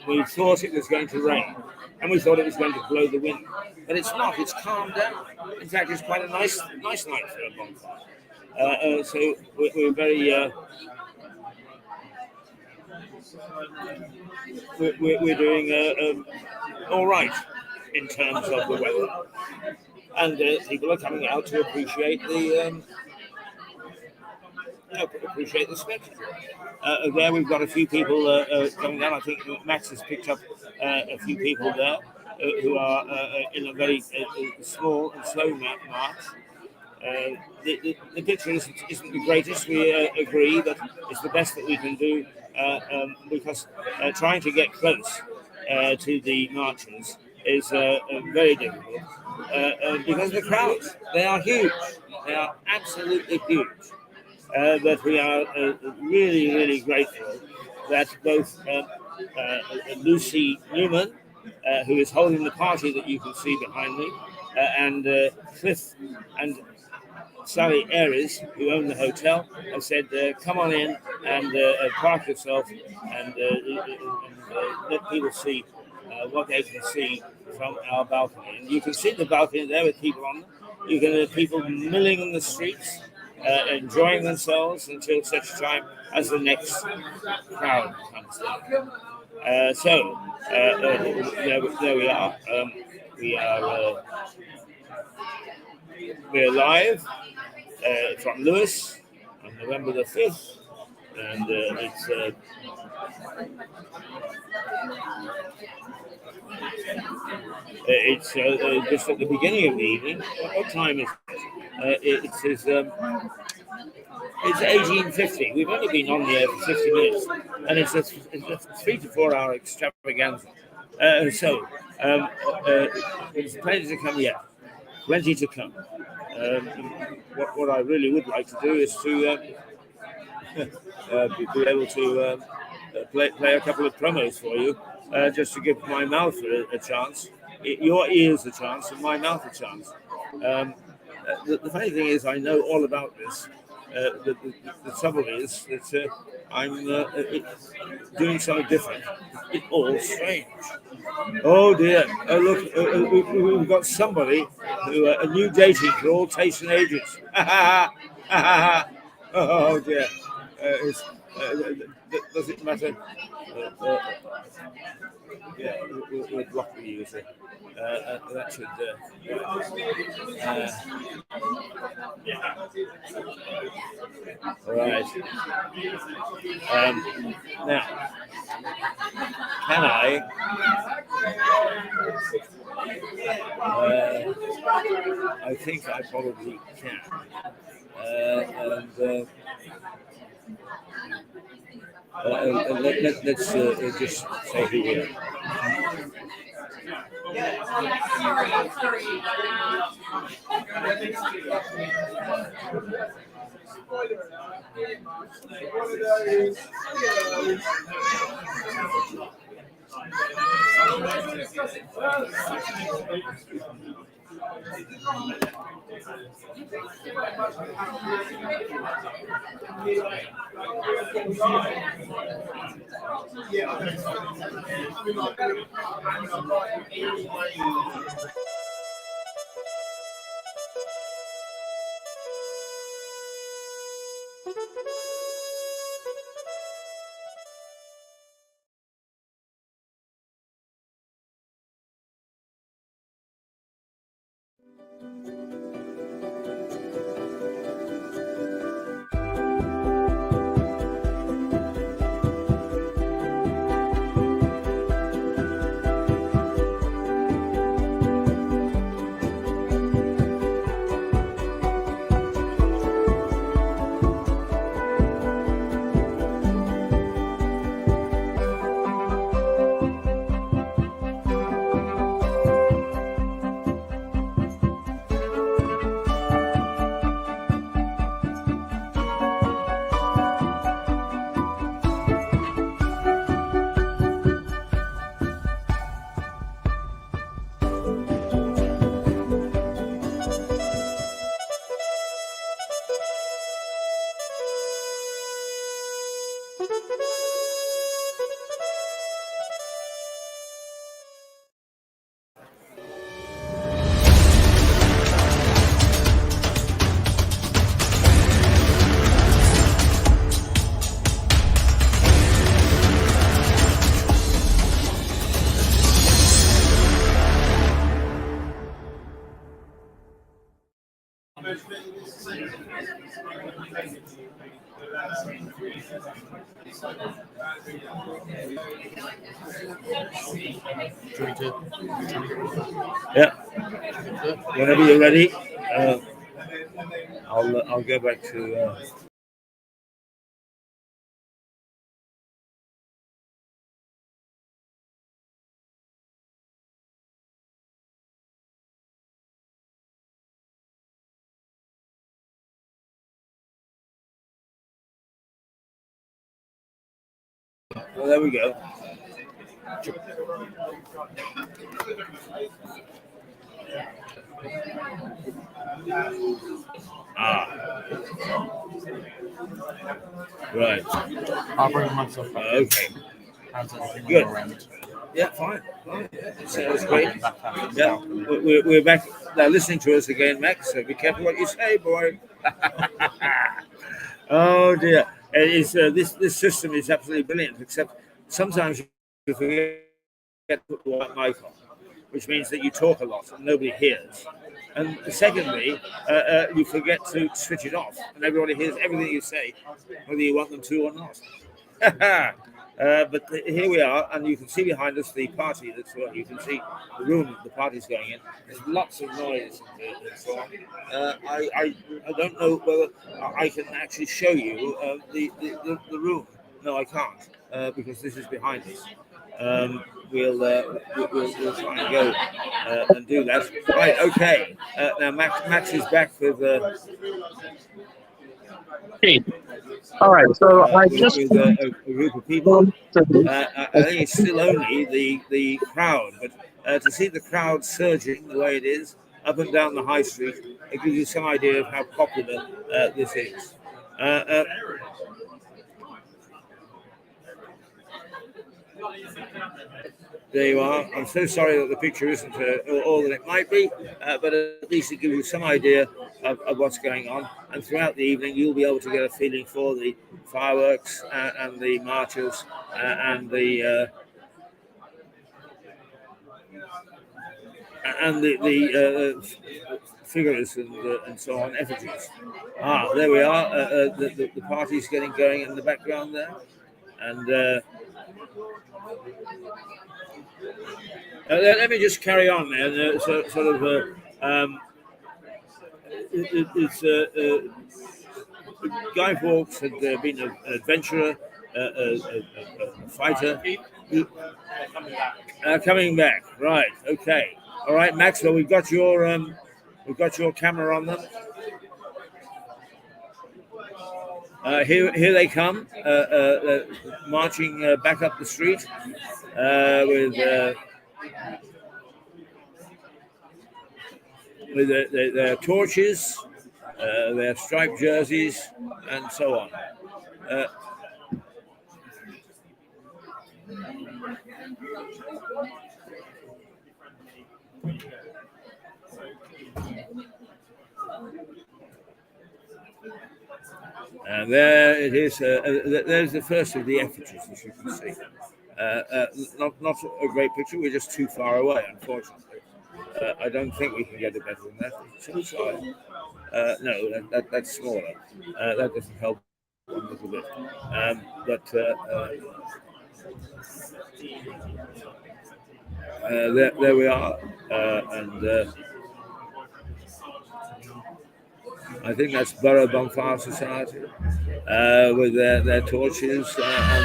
We thought it was going to rain, and we thought it was going to blow the wind, but it's not. It's calmed down. In fact, it's quite a nice night for a bonfire. So we're very we're doing all right in terms of the weather, and people are coming out to appreciate the spectacle. There we've got a few people coming down. I think Max has picked up a few people there who are in a very small and slow march. The picture isn't the greatest, we agree, but it's the best that we can do because trying to get close to the marchers is very difficult because the crowds, they are huge. They are absolutely huge. But we are really, really grateful that both Lucy Newman, who is holding the party that you can see behind me, and Cliff and Sally Aries, who own the hotel, have said, come on in and park yourself and let people see what they can see from our balcony. And you can see the balcony there with people on them. You can have people milling in the streets, enjoying themselves until such time as the next crowd comes down. There we are. We're live from Lewes on November the 5th, and it's just at the beginning of the evening. What time is it? It's 18:50. We've only been on the air for 50 minutes, and it's a 3 to 4 hour extravaganza. So there's plenty to come yet. Plenty to come. What I really would like to do is to be able to play a couple of promos for you, just to give my mouth a chance, your ears a chance, and my mouth a chance. The funny thing is, I know all about this. The trouble is that I'm doing something different. It's all strange. Oh dear! Look, we've got somebody who a new dating for all tastes and ages. Oh dear! Does it matter? Yeah, we'll block the user. That should. All right. Now, can I? I think I probably can. Let's just say who we are. Yeah. Whenever you're ready, I'll go back to. Well, there we go. Right. I'll bring myself back. Okay. How's everything Good. around? Yeah, fine. Sounds great. Yeah, we're back now listening to us again, Max. So be careful what you say, boy. Oh dear. It's, this system is absolutely brilliant, except sometimes you forget to put the white mic on, which means that you talk a lot and nobody hears. And secondly, you forget to switch it off, and everybody hears everything you say, whether you want them to or not. But here we are, and you can see behind us the party. You can see the room the party's going in. There's lots of noise and so on. I don't know whether I can actually show you the room. No, I can't because this is behind us. We'll try and go and do that. Right, okay. Now Max is back with. All right, so I just with a group of people. I think it's still only the crowd, but to see the crowd surging the way it is up and down the high street, it gives you some idea of how popular this is. There you are. I'm so sorry that the picture isn't all that it might be, but at least it gives you some idea of what's going on. And throughout the evening, you'll be able to get a feeling for the fireworks and the marches and the figures and so on, effigies. There we are. The party's getting going in the background there, and. Let me just carry on there. Guy Fawkes had been an adventurer, a fighter. Coming back, right? Okay, all right, Maxwell. We've got your camera on them. Here they come, marching back up the street with their torches, their striped jerseys, and so on. And there it is. There's the first of the effigies, as you can see. Not a great picture. We're just too far away, unfortunately. I don't think we can get it better than that. Shall we try? No, that's smaller. That doesn't help a little bit. There we are, and I think that's Lewes Bonfire Society with their torches and.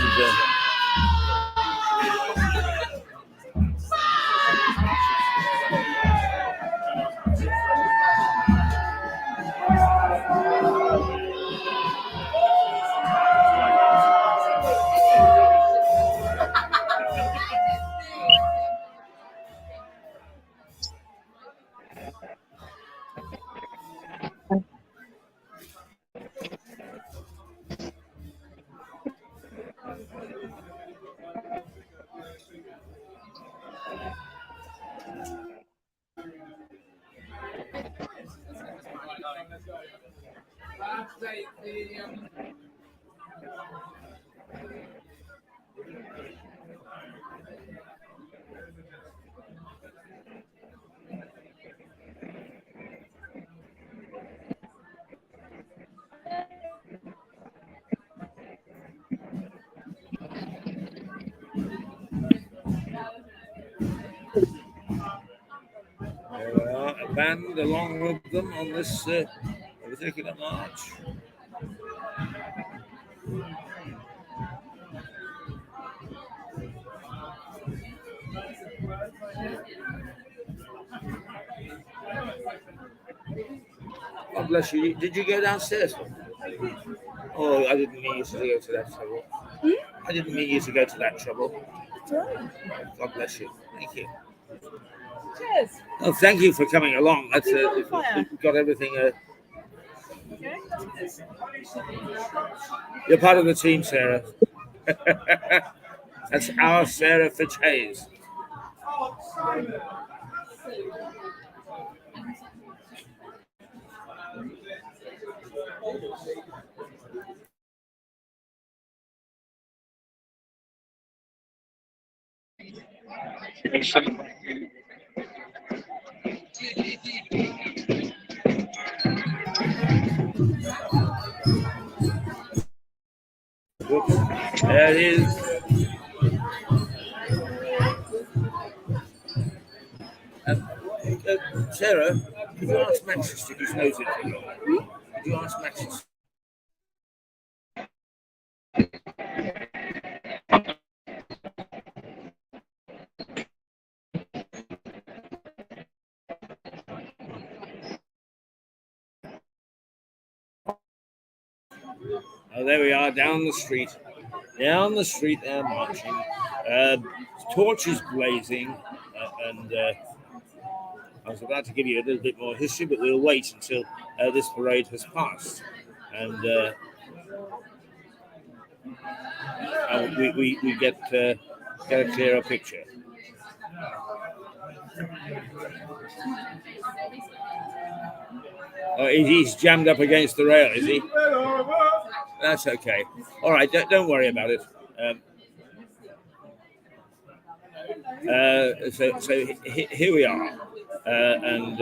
A band along with them on this particular march. God bless you. Did you go downstairs? Oh, I didn't mean you to go to that trouble. I didn't mean you to go to that trouble. God bless you. Thank you. Cheers. Oh, thank you for coming along. That's we've got everything. Okay. You're part of the team, Sarah. That's our Sarah Fitzhayes. Whoops. There it is. Sarah, could you ask Max to stick his nose in for you? Could you ask Max to... Oh, there we are, down the street. Down the street, they're marching. Torches blazing, and I was about to give you a little bit more history, but we'll wait until this parade has passed, and we get a clearer picture. Oh, he's jammed up against the rail, is he? That's okay. All right, don't worry about it. So here we are, and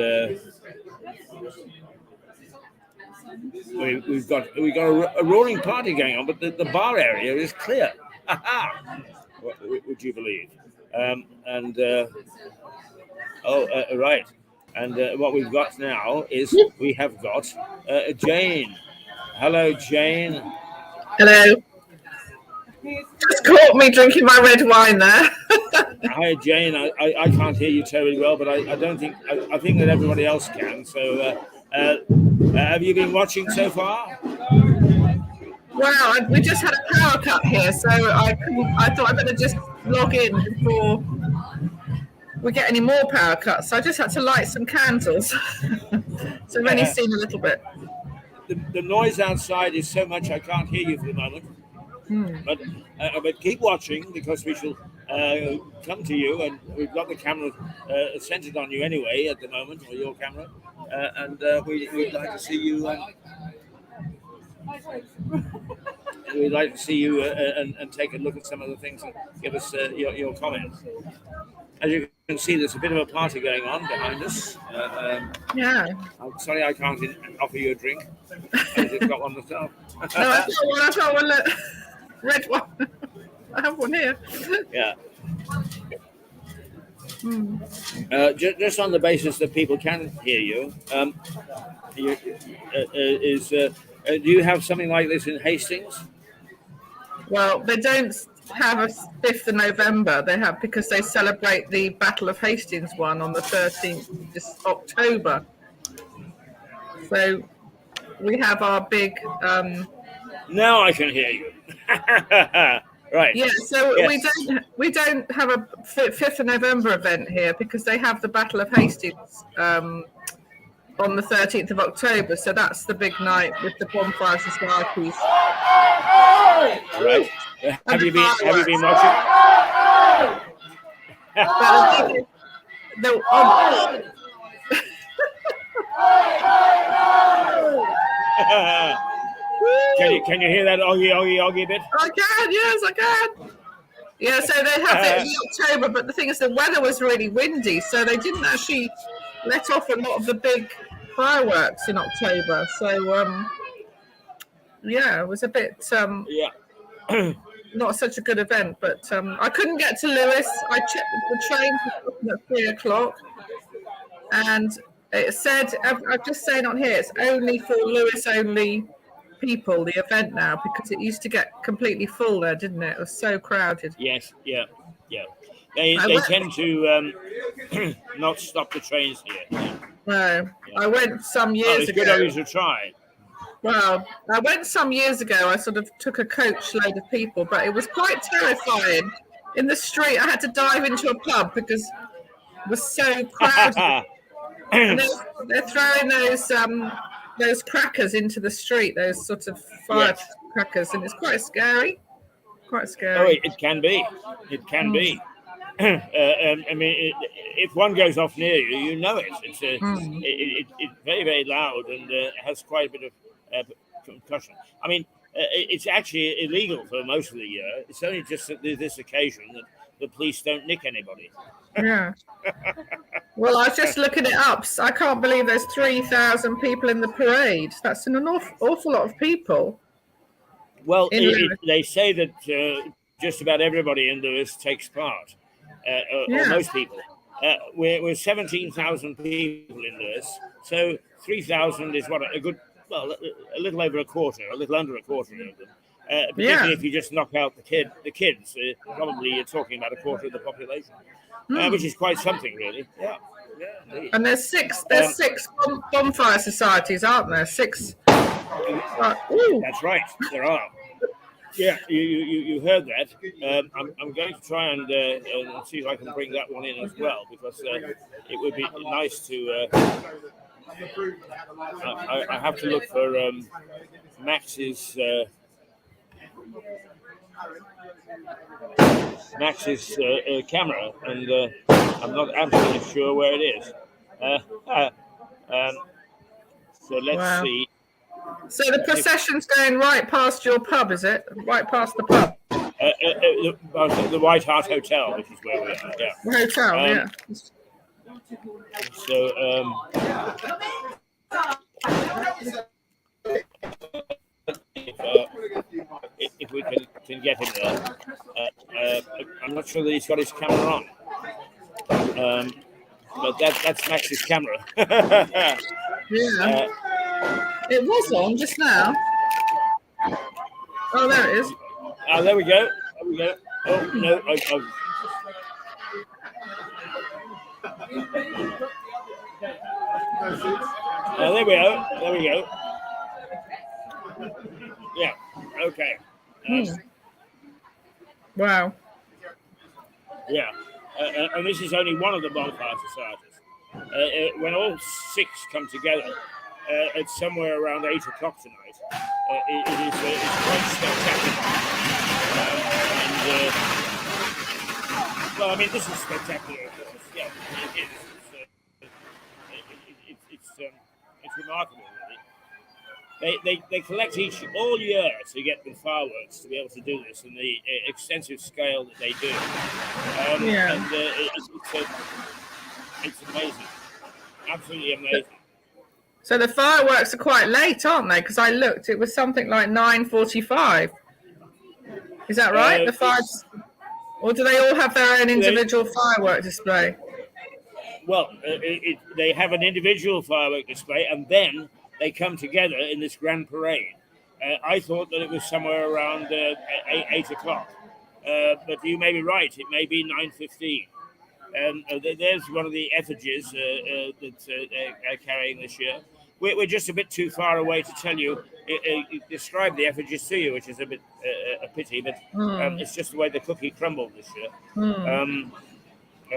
we've got a roaring party going on, but the bar area is clear. What would you believe? Right. And what we've got now is we have got Jane. Hello, Jane. Hello. Just caught me drinking my red wine there. Hi, Jane. I can't hear you terribly well, but I don't think I think that everybody else can. So, have you been watching so far? Well, we just had a power cut here, so I thought I'd better just log in before we get any more power cuts. So I just had to light some candles. So I've only seen a little bit. The noise outside is so much I can't hear you for the moment. But keep watching, because we shall come to you, and we've got the camera centered on you anyway at the moment, or your camera, and we'd like to see you. We'd like to see you and take a look at some of the things and give us your comments. As you can see, there's a bit of a party going on behind us. Yeah. I'm sorry I can't offer you a drink. I've just got one myself. No, I've got one. Red one. I have one here. Yeah. Just on the basis that people can hear you, do you have something like this in Hastings? Well, they don't have a 5th of November. They have, because they celebrate the Battle of Hastings one on the 13th this October. So we have our big. Now I can hear you. Right. Yeah. So Yes. we don't have a 5th of November event here, because they have the Battle of Hastings on the 13th of October. So that's the big night with the bonfire societies. Right. Have you been watching? Can you hear that oggy bit? I can, yes, I can. Yeah, so they have it in October, but the thing is, the weather was really windy, so they didn't actually let off a lot of the big fireworks in October. So, yeah, it was a bit not such a good event. But I couldn't get to Lewes. I checked the train at 3:00, and it said, I'm just saying on here, it's only for Lewes only people, the event now, because it used to get completely full there, didn't it? It was so crowded. Yes, yeah. They tend to not stop the trains here. No, I went some years it's ago. good of you to try. Well, I went some years ago. I sort of took a coach load of people, but it was quite terrifying. In the street, I had to dive into a pub because it was so crowded. And they're throwing those crackers into the street, those sort of firecrackers, and it's quite scary. Quite scary. Oh, it can be. It can be. I mean, if one goes off near you, you know it. It's very, very loud, and has quite a bit of concussion. I mean, it's actually illegal for most of the year. It's only just this occasion that the police don't nick anybody. Yeah. Well, I was just looking it up. I can't believe there's 3,000 people in the parade. That's an awful lot of people. Well, they say that just about everybody in Lewes takes part, or most people. We're 17,000 people in Lewes, so 3,000 is what a little over a quarter, a little under a quarter of them. Particularly if you just knock out the kids, probably you're talking about a quarter of the population, which is quite something, really. Yeah. And there's six bonfire societies, aren't there? 6. That's right, there are. Yeah, you heard that. I'm going to try and see if I can bring that one in as well, because it would be nice to. I have to look for Max's camera, and I'm not absolutely sure where it is. So let's see. So the procession's going right past your pub, is it? Right past the pub? The White Hart Hotel, which is where we are. Yeah. The hotel, yeah. If we can get him there, I'm not sure that he's got his camera on. But that's Max's camera. Yeah. It was on just now. Oh, there it is. There we go. Oh, no. There we go. Yeah. Okay. Wow. Yeah. And this is only one of the bonfire societies. When all 6 come together, it's somewhere around 8:00 tonight. It's quite spectacular. Well, I mean, this is spectacular, of course. Yeah, it is. It's remarkable, really. They collect all year to get the fireworks to be able to do this in the extensive scale that they do. And it's amazing, absolutely amazing. So the fireworks are quite late, aren't they? Because I looked, it was something like 9:45. Is that right? The fires, or do they all have their own individual firework display? Well, they have an individual firework display, and then they come together in this grand parade. I thought that it was somewhere around 8 o'clock, but you may be right. It may be 9:15. There's one of the effigies that they're carrying this year. We're just a bit too far away to tell you, describe the effigies to you, which is a bit a pity, but it's just the way the cookie crumbled this year.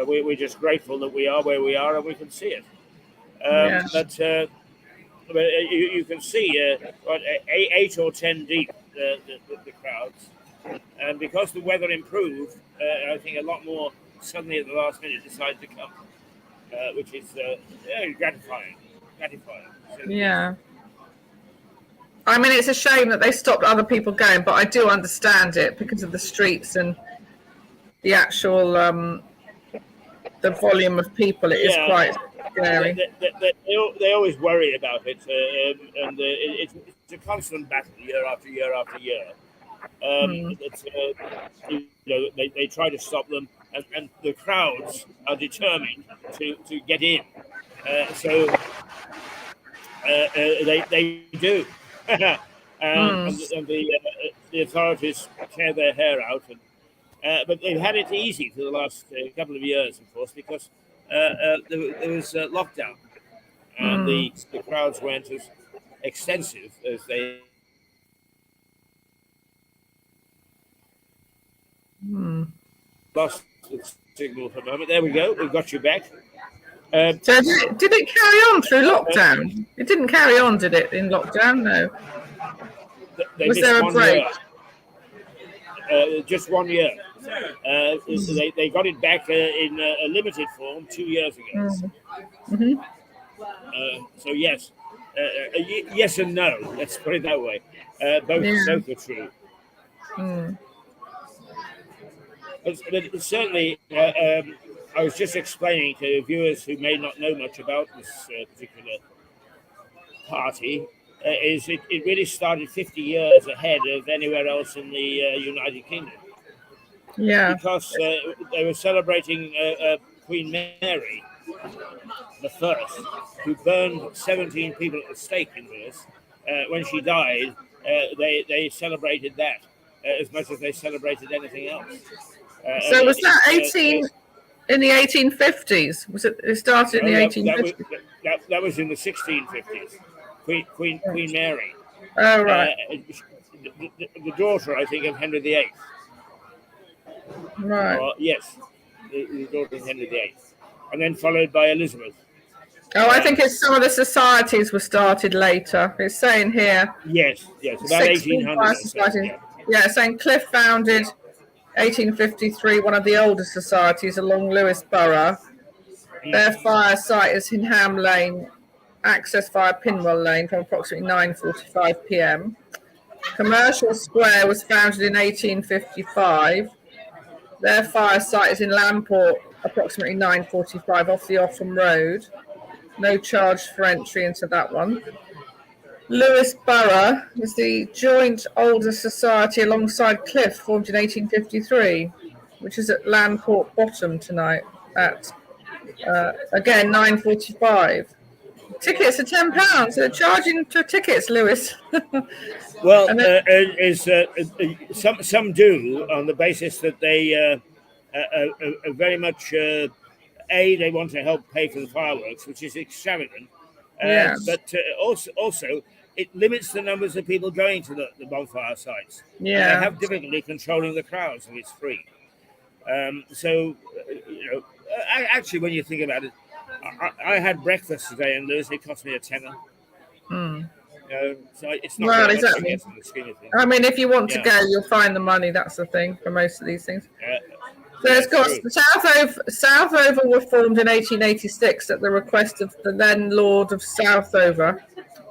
We're just grateful that we are where we are and we can see it. But you can see 8 or 10 deep the crowds, and because the weather improved, I think a lot more suddenly at the last minute decided to come, which is gratifying. Yeah. I mean, it's a shame that they stopped other people going, but I do understand it because of the streets and the actual the volume of people. It is quite scary. They always worry about it, and it's a constant battle year after year after year. They try to stop them, and the crowds are determined to get in. So they do, and the authorities tear their hair out, but they've had it easy for the last couple of years, of course, because there was lockdown, and the crowds weren't as extensive as they. Lost the signal for a moment. There we go. We've got you back. So did it carry on through lockdown? It didn't carry on, did it, in lockdown? No. Was there a break? Just 1 year. They got it back in a limited form 2 years ago. So yes, yes and no. Let's put it that way. Both are true. But certainly, I was just explaining to viewers who may not know much about this particular party, is it really started 50 years ahead of anywhere else in the United Kingdom. Yeah. Because they were celebrating Queen Mary the First, who burned 17 people at the stake in Lewes. When she died, they celebrated that as much as they celebrated anything else. So was that in the 1850s? Was it started in the 1850s? That was in the 1650s. Queen Mary. Oh, right. The daughter, I think, of Henry VIII. Right. Yes, the daughter of Henry VIII, and then followed by Elizabeth. Oh, I think some of the societies were started later. It's saying here. Yes, about 1800. Yeah, saying Cliff founded 1853, one of the oldest societies along Lewes Borough. Their fire site is in Ham Lane, access via Pinwell Lane from approximately 9:45 p.m. Commercial Square was founded in 1855. Their fire site is in Lamport, approximately 9:45 off the Offham Road. No charge for entry into that one. Lewes Borough was the joint older society alongside Cliff, formed in 1853, which is at Lamport Bottom tonight at, again, 9:45. Tickets are £10. They're charging for tickets, Lewes. Well, some do on the basis that they are very much, they want to help pay for the fireworks, which is extravagant. But also, it limits the numbers of people going to the bonfire sites. Yeah. They have difficulty controlling the crowds if it's free. Actually, when you think about it, I had breakfast today in Lewes. It cost me £10. So it's not well, very exactly. much in the scheme of things. I mean, if you want to go, you'll find the money. That's the thing for most of these things. So it's got True. Southover were formed in 1886 at the request of the then Lord of Southover,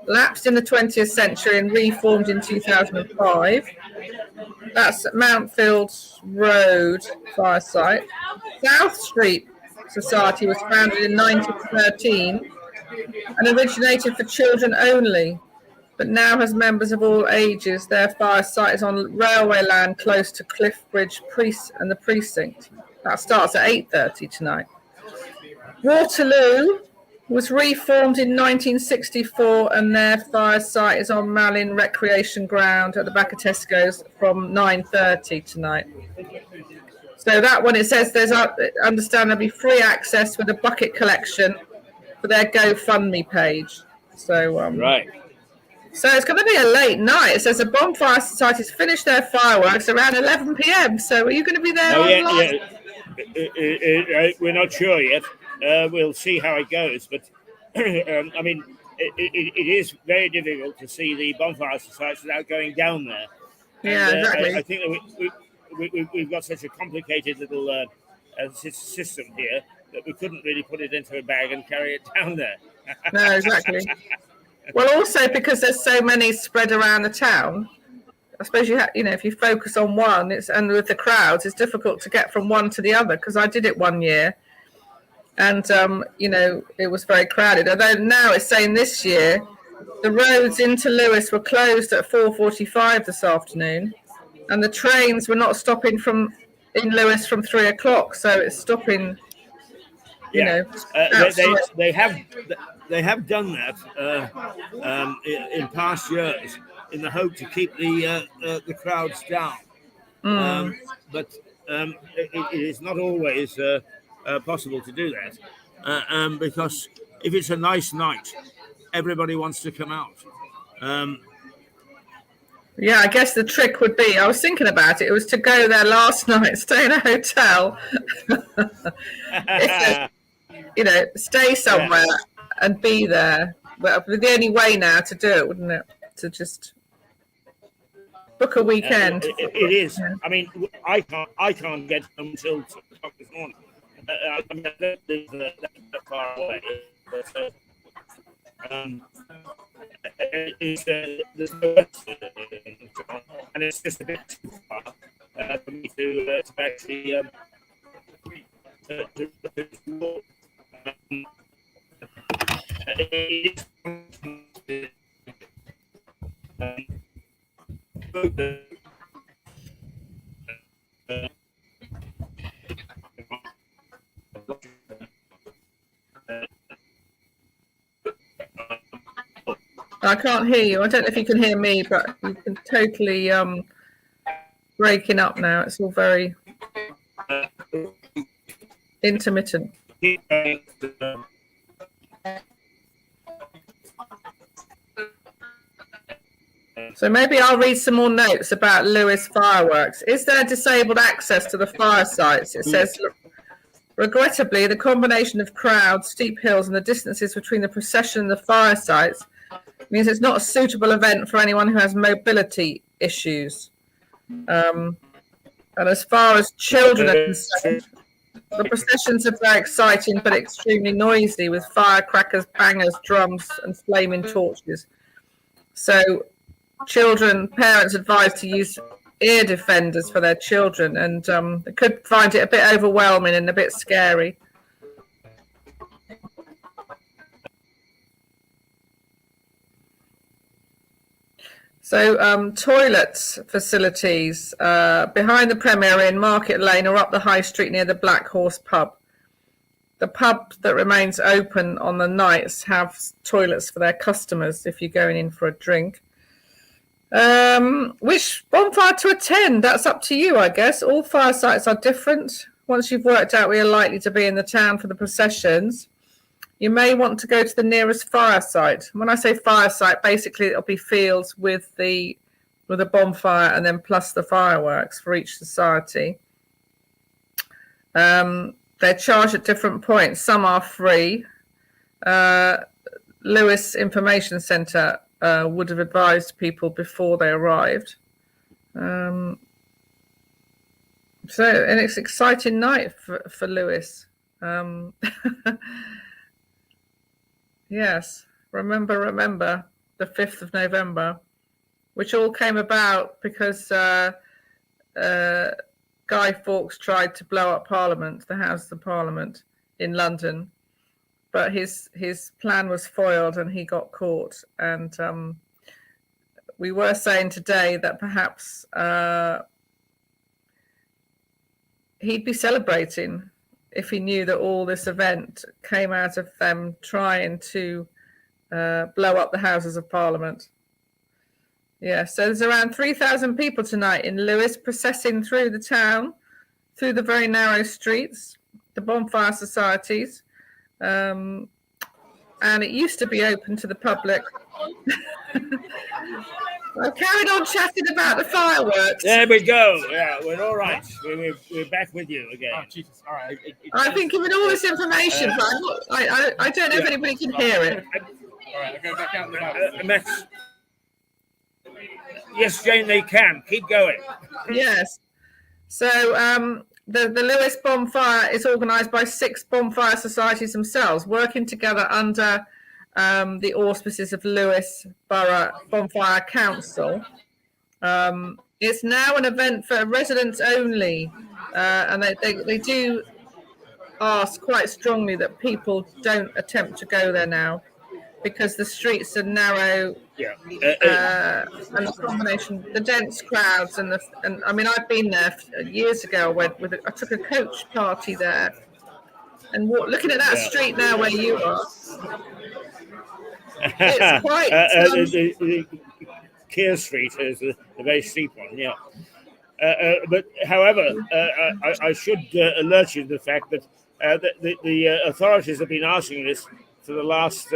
lapsed in the 20th century and reformed in 2005. That's at Mountfield Road fire site. South Street Society was founded in 1913 and originated for children only, but now has members of all ages. Their fire site is on railway land close to Cliffbridge and the precinct. That starts at 8:30 tonight. Waterloo was reformed in 1964 and their fire site is on Malin Recreation Ground at the back of Tesco's from 9:30 tonight. So that one, it says there's understandably free access with a bucket collection for their GoFundMe page. So Right. So it's going to be a late night. It says the Bonfire Society's finished their fireworks around 11 p.m. So are you going to be there? Oh, yeah. We're not sure yet. We'll see how it goes. But, I mean, it is very difficult to see the Bonfire Society without going down there. Yeah, And, exactly. I think that we've got such a complicated little system here that we couldn't really put it into a bag and carry it down there. No, exactly. Well, also because there's so many spread around the town, I suppose if you focus on one, and with the crowds, it's difficult to get from one to the other. Because I did it one year, and it was very crowded. Although now it's saying this year, the roads into Lewes were closed at 4:45 this afternoon, and the trains were not stopping in Lewes from 3 o'clock. So it's stopping. They have done that in past years in the hope to keep the crowds down. But it is not always possible to do that because if it's a nice night, everybody wants to come out. Yeah, I guess the trick would be, I was thinking about it, was to go there last night, stay in a hotel, stay somewhere and be there. But the only way now to do it, wouldn't it? To just book a weekend. It is. Yeah. I mean, I can't get home until 2 o'clock this morning. I mean, I don't live that far away. But, there's no and it's just a bit too far for me to actually I can't hear you. I don't know if you can hear me, but you can totally breaking up now. It's all very intermittent. So maybe I'll read some more notes about Lewes fireworks. Is there disabled access to the fire sites? It says, regrettably, the combination of crowds, steep hills, and the distances between the procession and the fire sites means it's not a suitable event for anyone who has mobility issues. And as far as children are concerned, the processions are very exciting but extremely noisy with firecrackers, bangers, drums, and flaming torches. So parents advised to use ear defenders for their children, and they could find it a bit overwhelming and a bit scary. So toilets facilities behind the Premier Inn, Market Lane, or up the High Street near the Black Horse pub. The pub that remains open on the nights have toilets for their customers if you're going in for a drink. Which bonfire to attend? That's up to you, I guess. All fire sites are different. Once you've worked out where you're likely to be in the town for the processions, you may want to go to the nearest fire site. When I say fire site, basically it'll be fields with a bonfire and then plus the fireworks for each society. They're charged at different points. Some are free. Lewes Information Centre would have advised people before they arrived. So, and it's an exciting night for Lewes. Yes, remember the 5th of November, which all came about because Guy Fawkes tried to blow up Parliament, the House of Parliament in London, but his plan was foiled and he got caught. And we were saying today that perhaps he'd be celebrating if he knew that all this event came out of them trying to blow up the Houses of Parliament. Yeah, so there's around 3,000 people tonight in Lewes processing through the town, through the very narrow streets, the bonfire societies. And it used to be open to the public. I've carried on chatting about the fireworks. There we go. Yeah, we're all right. We're back with you again. Oh, Jesus. All right. I've been given all this information, but I don't know if anybody can hear it. All right, I'll go back out in the back. Max. Yes, Jane, they can. Keep going. Yes. So the Lewes Bonfire is organised by 6 bonfire societies themselves, working together under the auspices of Lewes Borough Bonfire Council. It's now an event for residents only, and they do ask quite strongly that people don't attempt to go there now because the streets are narrow. Yeah. And the combination, the dense crowds, and I mean, I've been there years ago. I took a coach party there, and looking at that street now where you are, it's quite. The Keir Street is the very steep one, yeah. But however, I should alert you to the fact that the authorities have been asking this for the last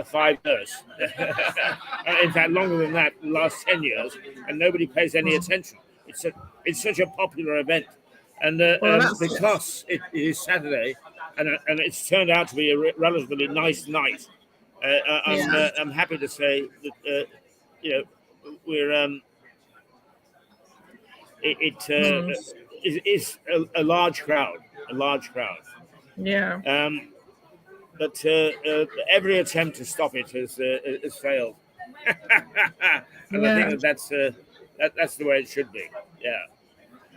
5 years. In fact, longer than that, the last 10 years, and nobody pays any attention. It's such a popular event, and because it is Saturday, and it's turned out to be a relatively nice night. I'm happy to say that we're it is a large crowd, Yeah. But every attempt to stop it has failed, and I think that's the way it should be. Yeah.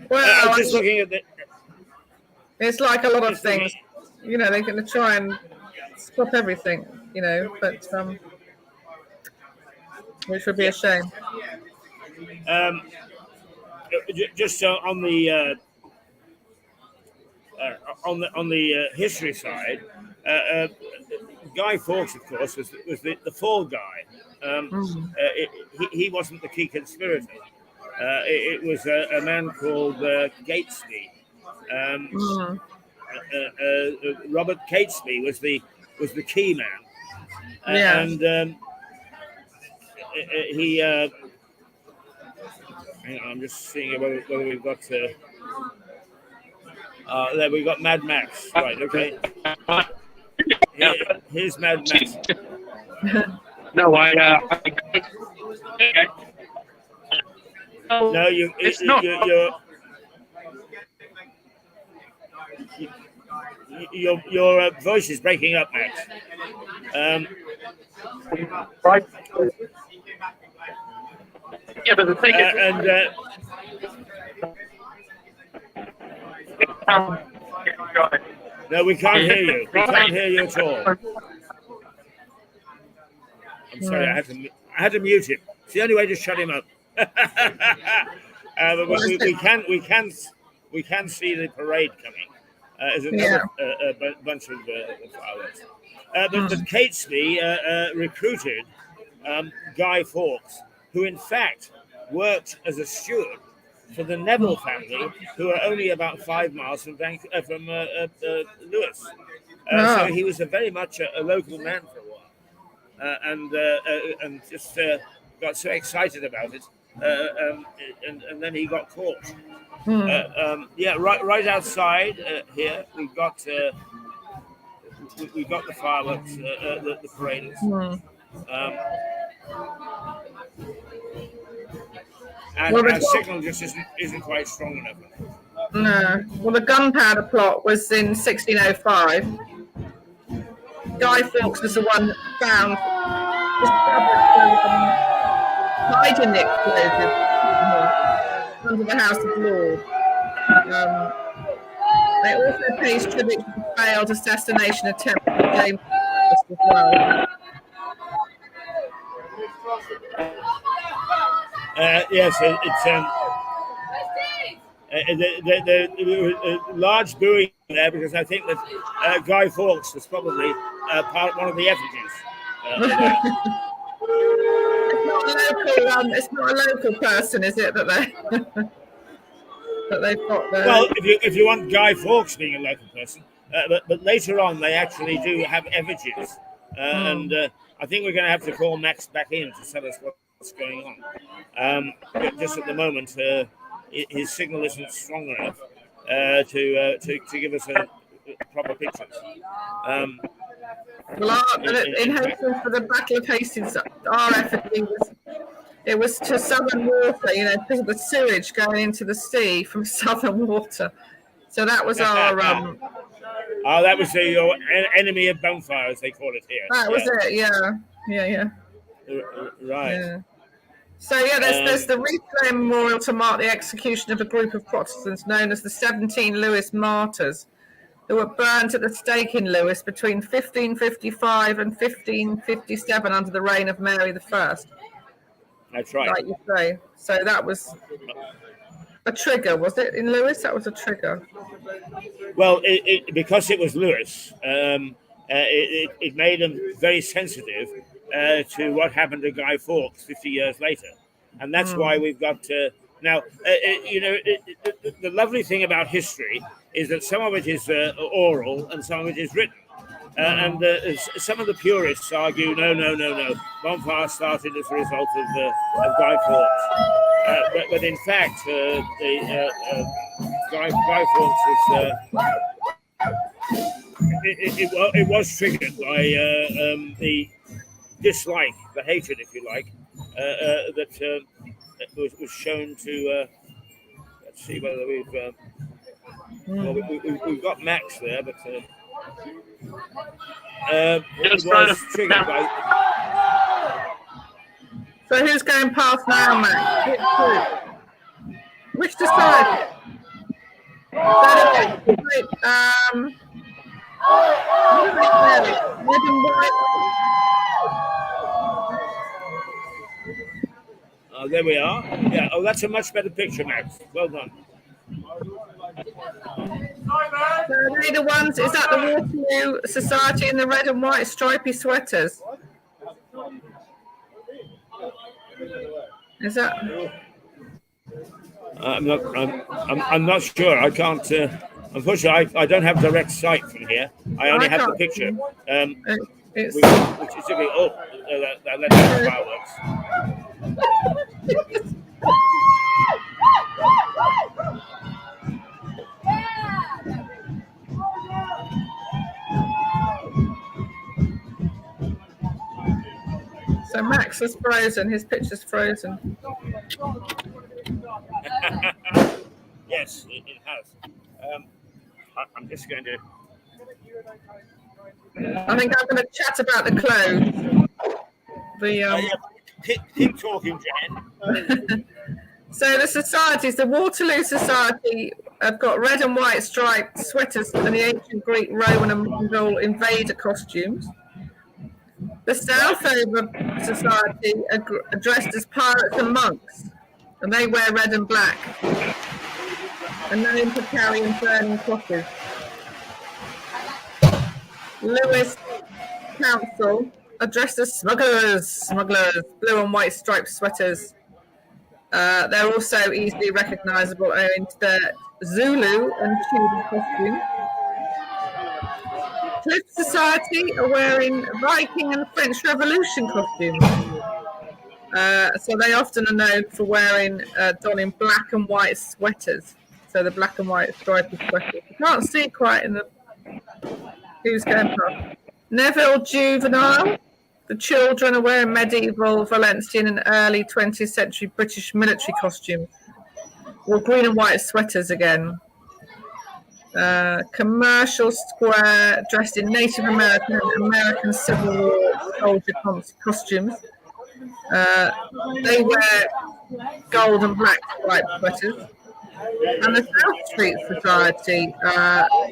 Well, I'm just looking at it's like a lot of things. They're going to try and stop everything. But which would be a shame. Just on the history side, Guy Fawkes, of course, was the fall guy. He wasn't the key conspirator. It was a man called Catesby. Robert Catesby was the key man. And he. Hang on, I'm just seeing whether we've got. There we got Mad Max. Right. Okay. Here's Mad Max. No, No, it's not. Your voice is breaking up, Max. Right. Yeah, but the thing no, we can't hear you. We can't hear you at all. I'm sorry, I had to mute him. It's the only way to shut him up. But we can see the parade coming. There's another bunch of fireworks. But Catesby recruited Guy Fawkes, who in fact worked as a steward for the Neville family, who are only about 5 miles from Lewes. So he was very much a local man for a while, and just got so excited about it, and then he got caught. Right outside here we've got the fireworks, the paraders. And our signal just isn't quite strong enough. No. Well, the gunpowder plot was in 1605. Guy Fawkes was the one that found hiding the explosives under the House of Lords. They also pays tribute to the failed assassination attempt of James as well. Yes, it's the large booing there because I think that Guy Fawkes was probably one of the effigies. It's not a local person, is it, that they've got there? Well, if you want Guy Fawkes being a local person, but later on they actually do have effigies, and I think we're going to have to call Max back in to tell us what's going on. Just at the moment, his signal isn't strong enough to give us a proper pictures. Well, in Hastings for the Battle of Hastings, our effigy was to southern water, because of the sewage going into the sea from southern water. So that was our. That was your enemy of bonfire, as they call it here. That was it, yeah. Right. Yeah. So there's the Replay Memorial to mark the execution of a group of Protestants known as the 17 Lewes Martyrs, who were burnt at the stake in Lewes between 1555 and 1557 under the reign of Mary I. That's right. Like you say. So that was a trigger, was it, in Lewes? That was a trigger. Well, because it was Lewes, it made them very sensitive to what happened to Guy Fawkes 50 years later. And that's why we've got... Now, the lovely thing about history is that some of it is oral and some of it is written. And some of the purists argue, no. Bonfire started as a result of Guy Fawkes. But in fact, Guy Fawkes was... it was triggered by the dislike, the hatred, if you like, that was shown to... let's see whether we've... we've got Max there, but... it was triggered by... So who's going past now, Max? Which society? There we are. Yeah. Oh, that's a much better picture, Max. Well done. So are they the ones? Is that the Waterloo Society in the red and white stripy sweaters? Is that? I'm not sure. I can't. Unfortunately, I don't have direct sight from here. I only have the picture. Which is that's how fireworks. So Max is frozen. His picture's frozen. Yes, it has. I'm just going to... I think I'm going to chat about the clothes. Keep talking, Jan. So the societies, the Waterloo Society, have got red and white striped sweaters and the ancient Greek, Roman and Mongol invader costumes. The Southover Society are dressed as pirates and monks, and they wear red and black, and known for carrying burning crosses. Lewes Council are dressed as smugglers, blue and white striped sweaters. They're also easily recognisable owing to their Zulu and Tudor costumes. Cliff Society are wearing Viking and French Revolution costumes. So they often are known for donning black and white sweaters. So the black and white stripy sweaters. You can't see quite in the who's going past. Neville Juvenile. The children are wearing medieval Valencian and early 20th century British military costumes. Or green and white sweaters again. commercial square dressed in Native American and American Civil War soldier costumes. They wear gold and black striped sweaters. And the South Street Society,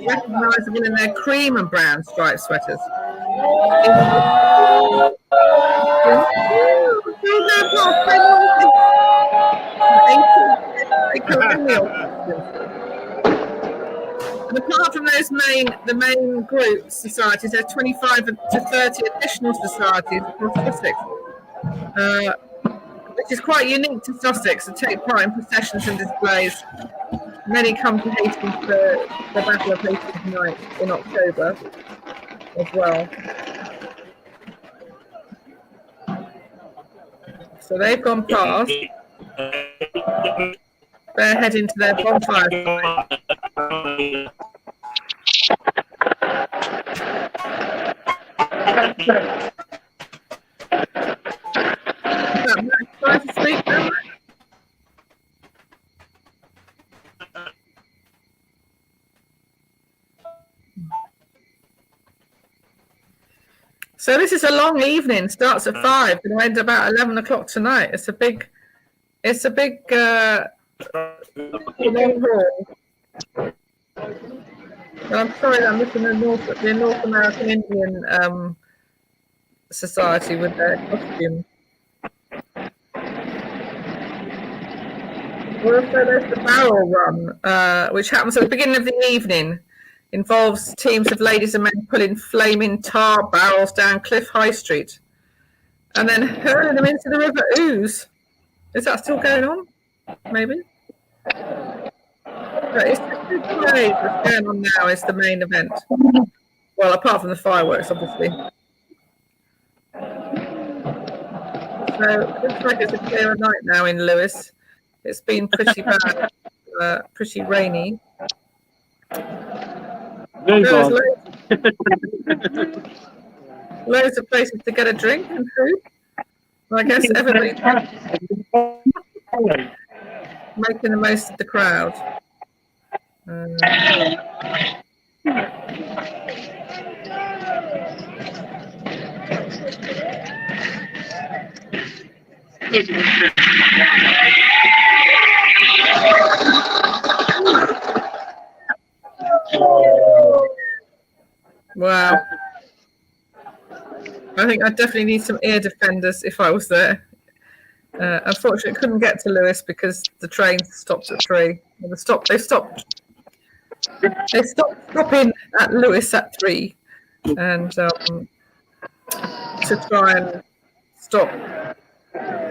recognisable in their cream and brown striped sweaters. And apart from the main group societies, there are 25 to 30 additional societies across Sussex, which is quite unique to Sussex, to take part in processions and displays. Many come to Hastings for the Battle of Hastings Night in October as well. So they've gone past. They're heading to their bonfire site. Is that Max trying to speak now? So this is a long evening. Starts at 5 and ends about 11 o'clock tonight. It's a big long haul. Well, I'm sorry that I'm missing the North American Indian Society with their costume. Also, there's the barrel run, which happens at the beginning of the evening. Involves teams of ladies and men pulling flaming tar barrels down Cliff High Street and then hurling them into the River Ouse. Is that still going on? Maybe. But it's the parade that's going on now is the main event. Well, apart from the fireworks, obviously. So it looks like it's a clearer night now in Lewes. It's been pretty bad, pretty rainy. Loads of places to get a drink and food. Well, I guess everybody's making the most of the crowd. Wow. I think I definitely need some ear defenders if I was there. Unfortunately, I couldn't get to Lewes because the train stopped at 3. They stopped stopping at Lewes at 3, and to try and stop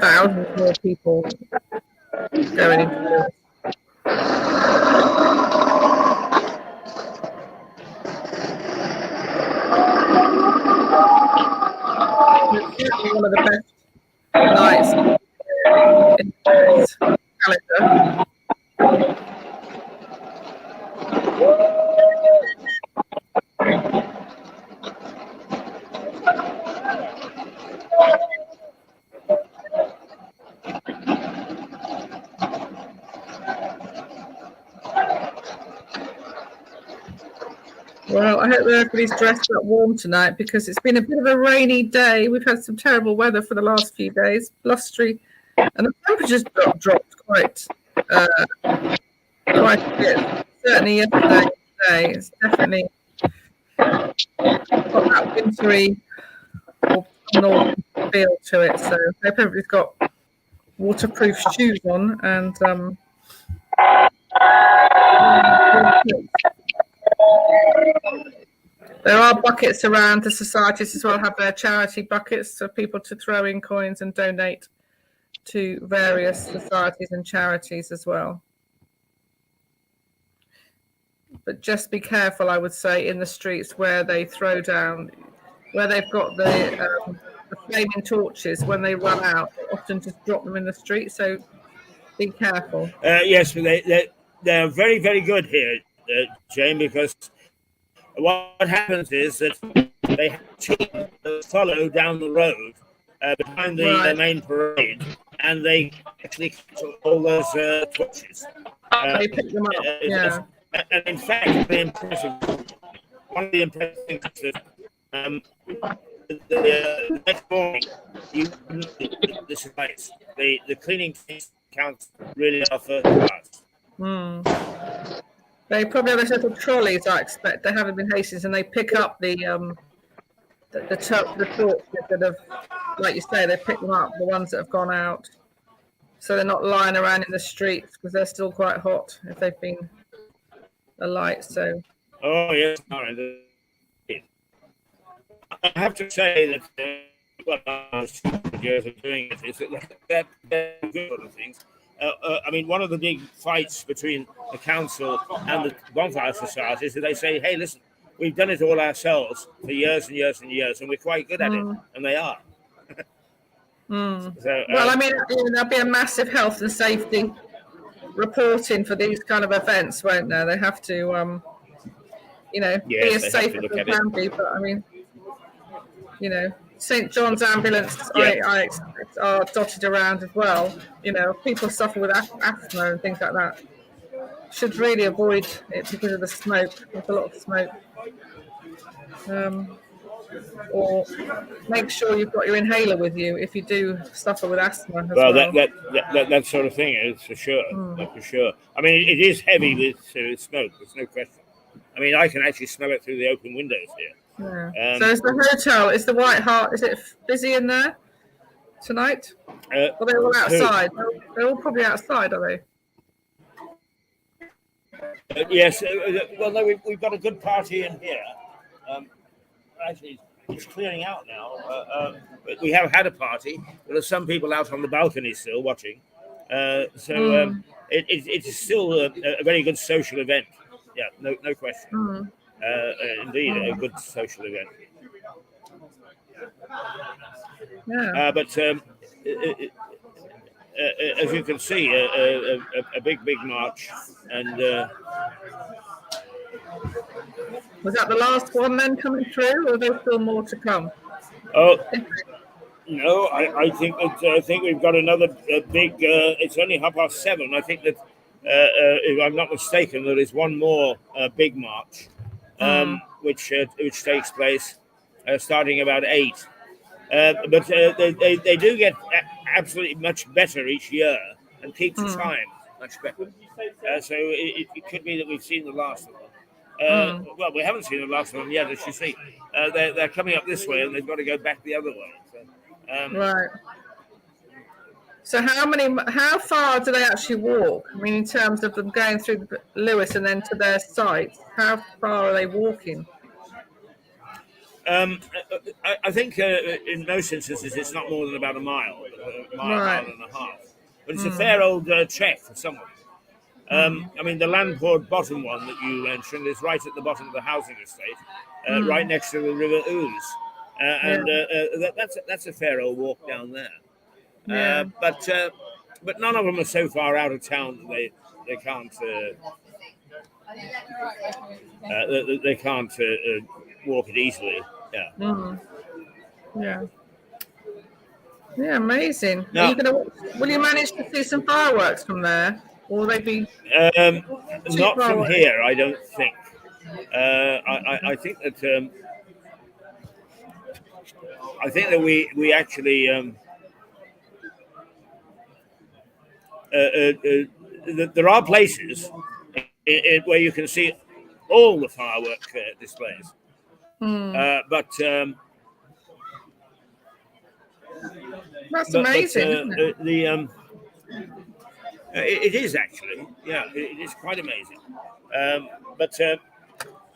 thousands more people going into Lewes. It's one of the best nights in the calendar. Well, I hope everybody's dressed up warm tonight because it's been a bit of a rainy day. We've had some terrible weather for the last few days, blustery, and the temperatures dropped quite a bit. Certainly yesterday and today, it's definitely got that wintry or northern feel to it. So I hope everybody's got waterproof shoes on and there are buckets around. The societies as well have their charity buckets for people to throw in coins and donate to various societies and charities as well. But just be careful, I would say, in the streets where they throw down, where they've got the flaming torches. When they run out, they often just drop them in the street. So be careful. Yes, but they're very, very good here, Jane, because what happens is that they have teams that follow down the road behind the main parade, and they actually catch all those torches. They pick them up, yeah. And in fact, one of the impressive things is that the next morning, you this place, the cleaning counts really are first class. They probably have those little trolleys, I expect. They have them in Hastings, and they pick up the torches that have, like you say, they pick them up, the ones that have gone out. So they're not lying around in the streets because they're still quite hot if they've been alight. So. Oh yes, I have to say that years of doing it is that they're good sort of things. I mean, one of the big fights between the council and the bonfire society is that they say, "Hey, listen, we've done it all ourselves for years and years and years, and we're quite good at it," and they are. So, well, I mean, there'll be a massive health and safety reporting for these kind of events, won't there? They have to, be as safe as they can be. But I mean, St. John's ambulance, I expect, are dotted around as well. People suffer with asthma and things like that. Should really avoid it because of the smoke. There's a lot of smoke. Or make sure you've got your inhaler with you if you do suffer with asthma as well. That sort of thing is for sure. For sure. I mean, it is heavy with smoke. There's no question. I mean, I can actually smell it through the open windows here. Yeah. So is the hotel, is the White Hart, is it busy in there tonight? Are they all outside? They're all probably outside, are they? Yes. Well, no, we've got a good party in here. Actually, it's clearing out now. We have had a party. There are some people out on the balcony still watching. It's still a very good social event. Yeah, no question. Indeed, a good social event. Yeah. But as you can see, a big march, and was that the last one then coming through, or are there still more to come? Oh no, I think we've got another big. It's only 7:30. I think that if I'm not mistaken, there is one more big march, which takes place starting about 8. But they do get absolutely much better each year and keep the time much better. So it could be that we've seen the last of them. Well, we haven't seen the last of them yet, as you see. They're coming up this way, and they've got to go back the other way. So, right. So how far do they actually walk? I mean, in terms of them going through Lewes and then to their site, how far are they walking? I think in most instances it's not more than about a mile and a half. But it's a fair old trek for someone. I mean, the Landport bottom one that you mentioned is right at the bottom of the housing estate, right next to the River Ouse. And that's a fair old walk down there. But none of them are so far out of town that they can't walk it easily. Yeah, amazing. Now, will you manage to see some fireworks from there, or will they be not from away? here? I don't think. I think that we actually there are places where you can see all the firework displays. But that's amazing, isn't it? It is actually, yeah, it is quite amazing. But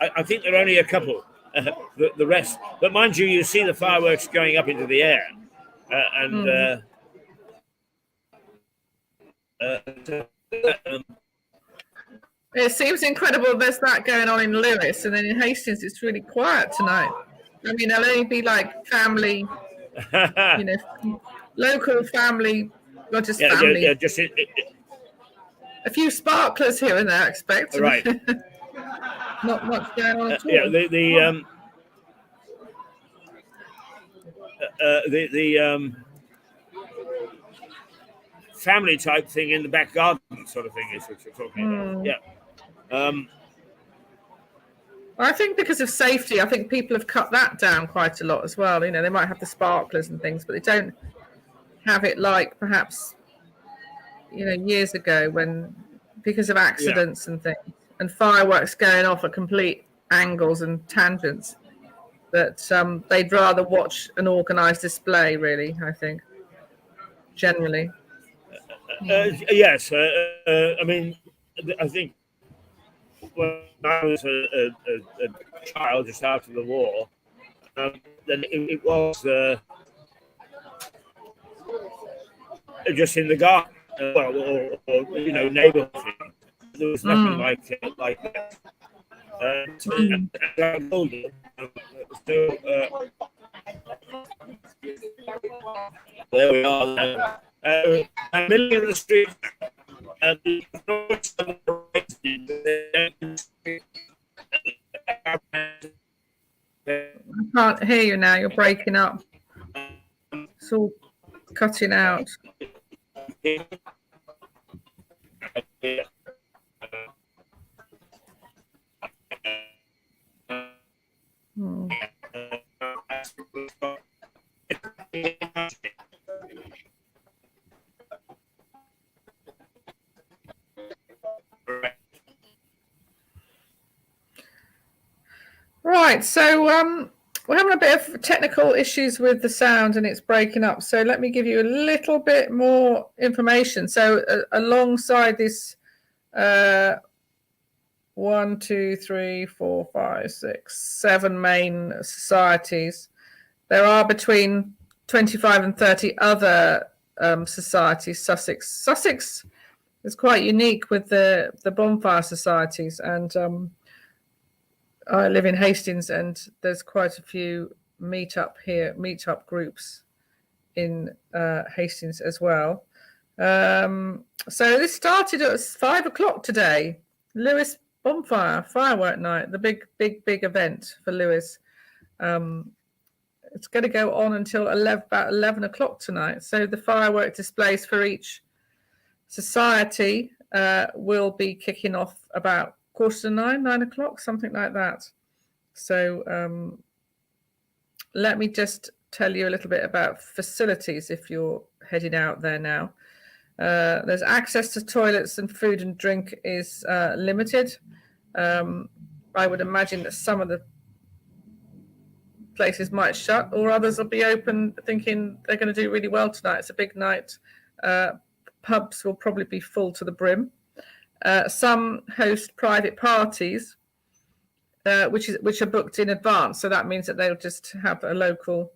I think there are only a couple. The rest, but mind you, you see the fireworks going up into the air, and it seems incredible there's that going on in Lewes, and then in Hastings it's really quiet tonight. I mean, there'll only be like family, local family, not just family. Yeah, a few sparklers here and there, I expect. Right. Not much going on at all. Yeah, the family type thing in the back garden sort of thing is what you're talking about. Yeah. I think because of safety, I think people have cut that down quite a lot as well. You know, they might have the sparklers and things, but they don't have it like perhaps, you know, years ago when, because of accidents and things and fireworks going off at complete angles and tangents, that they'd rather watch an organised display, really, I think, generally. Yes. I mean, I think when I was a child just after the war, then it was just in the garden, or you know, neighborhood. There was nothing like that. As I'm older, there we are now. I'm middle of the street. I can't hear you now. You're breaking up. It's all cutting out. Right, so we're having a bit of technical issues with the sound and it's breaking up. So let me give you a little bit more information. So alongside this 1, 2, 3, 4, 5, 6, 7 main societies, there are between 25 and 30 other societies. Sussex is quite unique with the bonfire societies, and I live in Hastings, and there's quite a few meetup groups in Hastings as well. So this started at 5 o'clock today. Lewes Bonfire firework night, the big event for Lewes. It's going to go on until about 11 o'clock tonight. So the firework displays for each society will be kicking off about 8:45, 9 o'clock, something like that. So let me just tell you a little bit about facilities if you're heading out there now. There's access to toilets and food and drink is limited. I would imagine that some of the places might shut, or others will be open thinking they're going to do really well tonight. It's a big night. Pubs will probably be full to the brim. Some host private parties, which are booked in advance. So that means that they'll just have a local,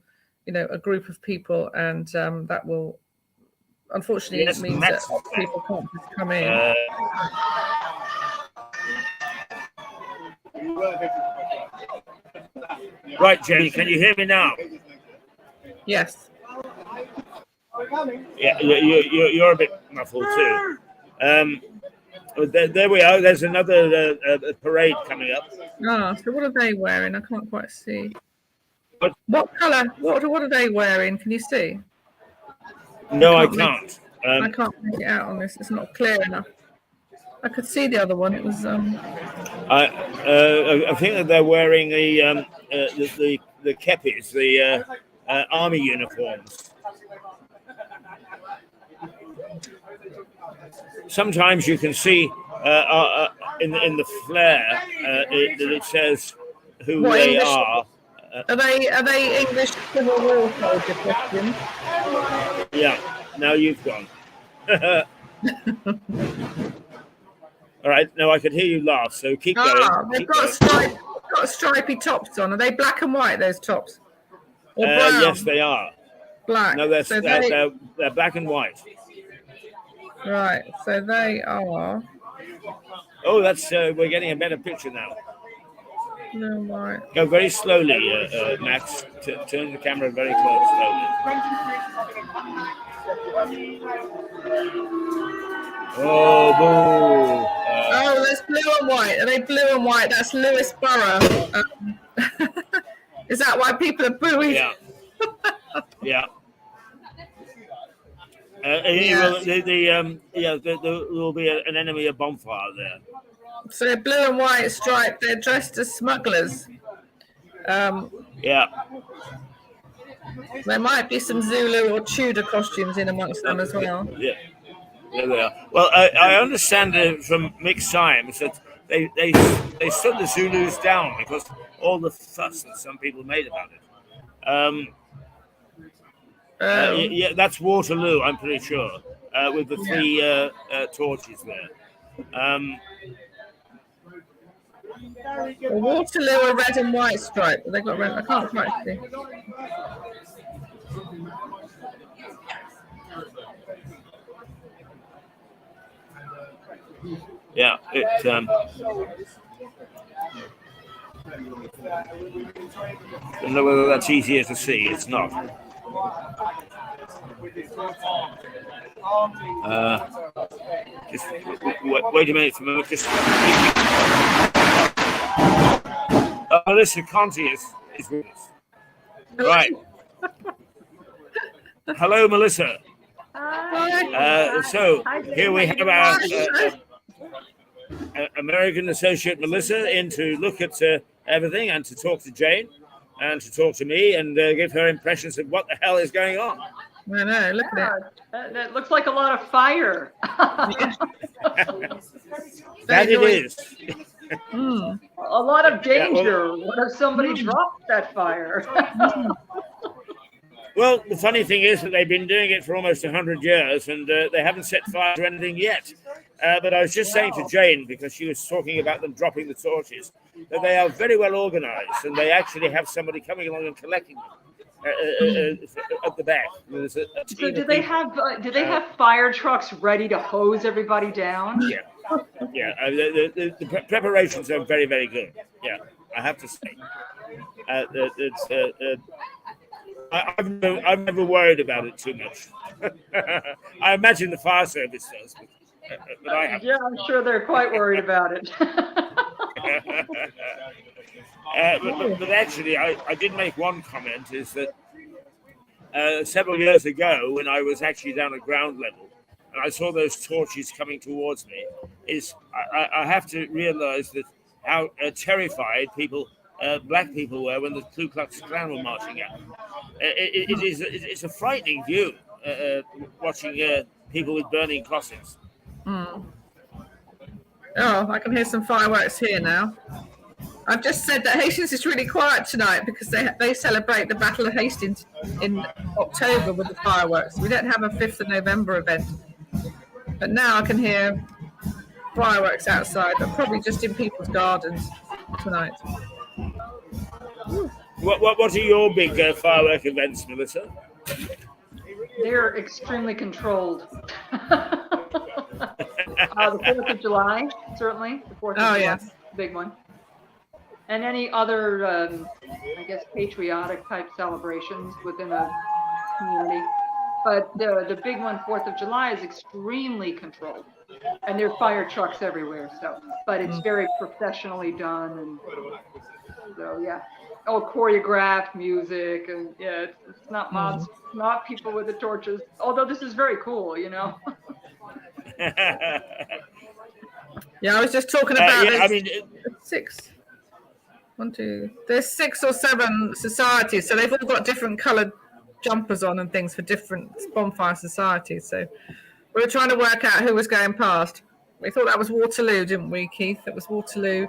a group of people, and that will, unfortunately, it means that people can't just come in. Right, Jenny, can you hear me now? Yes. Yeah, you're a bit muffled too. There we are. There's another parade coming up. So what are they wearing? I can't quite see. What colour? What are they wearing? Can you see? No, I can't. I can't make it out on this. It's not clear enough. I could see the other one. It was. I think that they're wearing the kepis, the army uniforms. Sometimes you can see in the flare that it says who what they English, are. Are they English Civil War soldier Christian? Yeah. Now you've gone. All right. No, I could hear you laugh. So keep going. They've got stripy tops on. Are they black and white? Those tops? Or brown? Yes, they are. Black. No, they're black and white. Right. So they are. Oh, that's we're getting a better picture now. No, white. Go very slowly, Max. Turn the camera very close, slowly. Oh, boo! Oh, that's blue and white. Are they blue and white? That's Lewes Borough. Is that why people are booing? Yeah. Yeah. There will be an enemy of bonfire there. So blue and white striped, they're dressed as smugglers. Yeah. There might be some Zulu or Tudor costumes in amongst them as well. Yeah. There they are. Well, I understand from Mick Symes that they stood the Zulus down because all the fuss that some people made about it. Yeah, that's Waterloo, I'm pretty sure, with the three torches there. Well, Waterloo are red and white striped. They got red. I can't quite see. Yeah, it. I don't know whether that's easier to see. It's not. Just wait a minute for me. Just. Melissa Conti is with us. Right. Hello, Melissa. So here we have our American associate Melissa in to look at everything and to talk to Jane and to talk to me and give her impressions of what the hell is going on. I know, look at it. That looks like a lot of fire. That it is. Mm. A lot of danger. What if somebody dropped that fire? Well, the funny thing is that they've been doing it for almost 100 years and they haven't set fire to anything yet. But I was just saying to Jane, because she was talking about them dropping the torches, that they are very well organized and they actually have somebody coming along and collecting them at the back. So do they have fire trucks ready to hose everybody down? Yeah. Yeah, the preparations are very, very good. Yeah, I have to say. I've never worried about it too much. I imagine the fire service does, but I haven't. Yeah, I'm sure they're quite worried about it. But actually, I did make one comment, is that several years ago, when I was actually down at ground level, and I saw those torches coming towards me, I have to realize that how terrified black people were when the Ku Klux Klan were marching out. It's a frightening view, watching people with burning crosses. Mm. Oh, I can hear some fireworks here now. I've just said that Hastings is really quiet tonight because they celebrate the Battle of Hastings in October with the fireworks. We don't have a 5th of November event. But now I can hear fireworks outside, but probably just in people's gardens tonight. What are your big firework events, Melissa? They're extremely controlled. The 4th of July, certainly. The 4th of July, yes. Big one. And any other, I guess, patriotic type celebrations within a community. But the big one, 4th of July, is extremely controlled. And there are fire trucks everywhere. But it's very professionally done. And so, yeah. Oh, choreographed music. And yeah, it's not mobs, not people with the torches. Although this is very cool, you know. Yeah, I was just talking about there's 6 or 7 societies, so they've all got different coloured jumpers on and things for different bonfire societies. So we were trying to work out who was going past. We thought that was Waterloo, didn't we, Keith? It was Waterloo.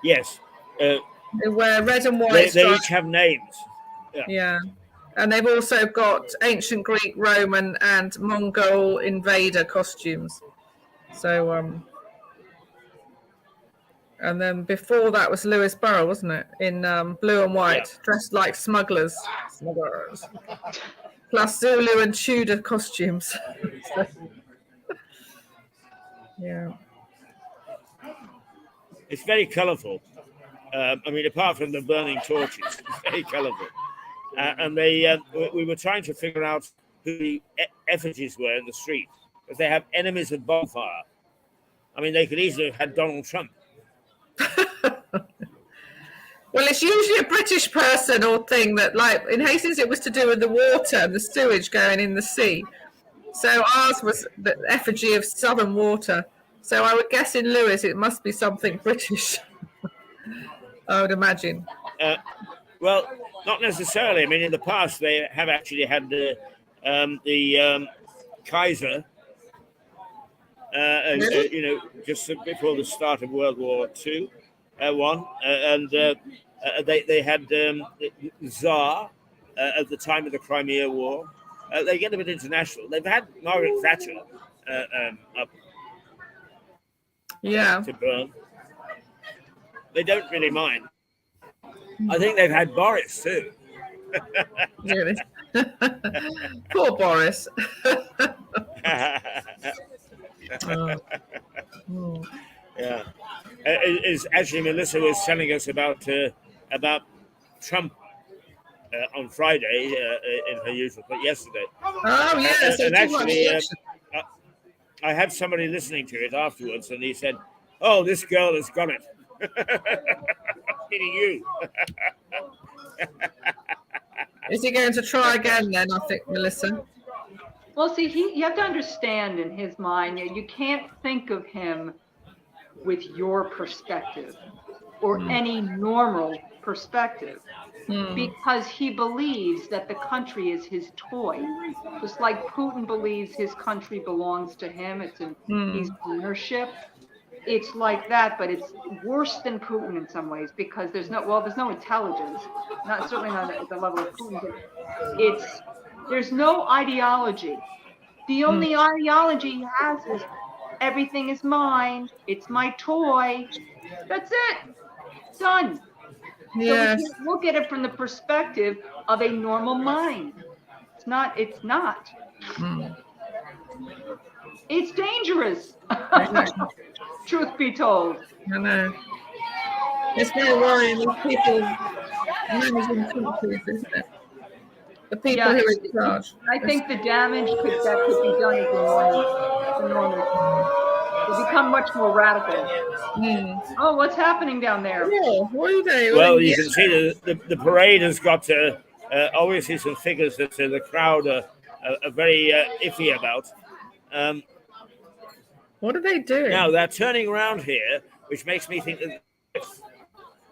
Yes. They wear red and white. They each have names. Yeah. And they've also got ancient Greek, Roman, and Mongol invader costumes. So, and then before that was Lewes Borough, wasn't it? In blue and white, dressed like smugglers. Plus Zulu and Tudor costumes. Yeah. It's very colourful. I mean, apart from the burning torches, it's very colourful. And we were trying to figure out who the effigies were in the street, because they have enemies of bonfire. I mean, they could easily have had Donald Trump. Well, it's usually a British person or thing that, like in Hastings, it was to do with the water and the sewage going in the sea. So ours was the effigy of Southern Water. So I would guess in Lewes it must be something British. I would imagine. Well, not necessarily. I mean, in the past they have actually had the Kaiser. Really? You know, just before the start of World War II, and they had the Tsar at the time of the Crimea War. They get a bit international. They've had Margaret Thatcher up Yeah. to burn. They don't really mind. I think they've had Boris too. Really? Poor Boris. Oh. Yeah. Is actually Melissa was telling us about Trump on Friday in her usual, but yesterday. Oh, yes. And actually, I had somebody listening to it afterwards, and he said, "Oh, this girl has got it." Meaning you. Is he going to try again then, I think, Melissa? Well, see, you have to understand in his mind, you can't think of him with your perspective or any normal perspective because he believes that the country is his toy. Just like Putin believes his country belongs to him, it's in his ownership. It's like that, but it's worse than Putin in some ways because there's no intelligence, certainly not at the level of Putin. There's no ideology. The only ideology he has is everything is mine. It's my toy. That's it. Done. Yes. So we can't look at it from the perspective of a normal mind. It's not. It's dangerous. Truth be told. I know. It's very worrying with people managing countries, isn't it? The people who are in charge. I think the damage that could be done is enormous. They become much more radical. Oh, what's happening down there? Yeah, what are they? Well, you can see the parade has got obviously some figures that the crowd are very iffy about. What are they doing? Now they're turning around here, which makes me think that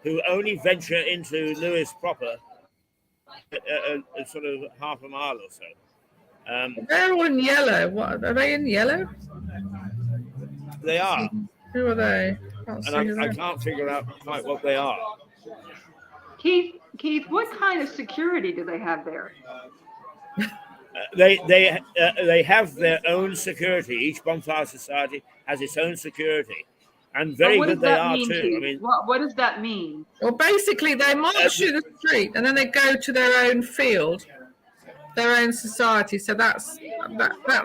who only venture into Lewes proper sort of half a mile or so. They're all in yellow. What are they in yellow? They are. Who are they? And I can't figure out quite what they are. Keith, what kind of security do they have there? They have their own security. Each bonfire society has its own security, and very good they are too. Keith? I mean, what does that mean? Well, basically, they march through the street and then they go to their own field, their own society. So that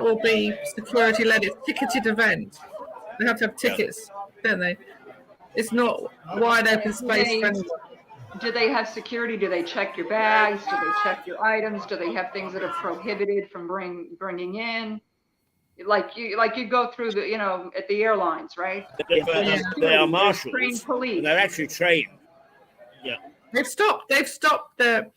will be security led. It's a ticketed event. They have to have tickets, don't they? It's not wide open space for anyone. Do they have security? Do they check your bags? Do they check your items? Do they have things that are prohibited from bringing in? Like you go through the at the airlines, right? They are marshals. Trained police. They're actually trained. Yeah. They've stopped the.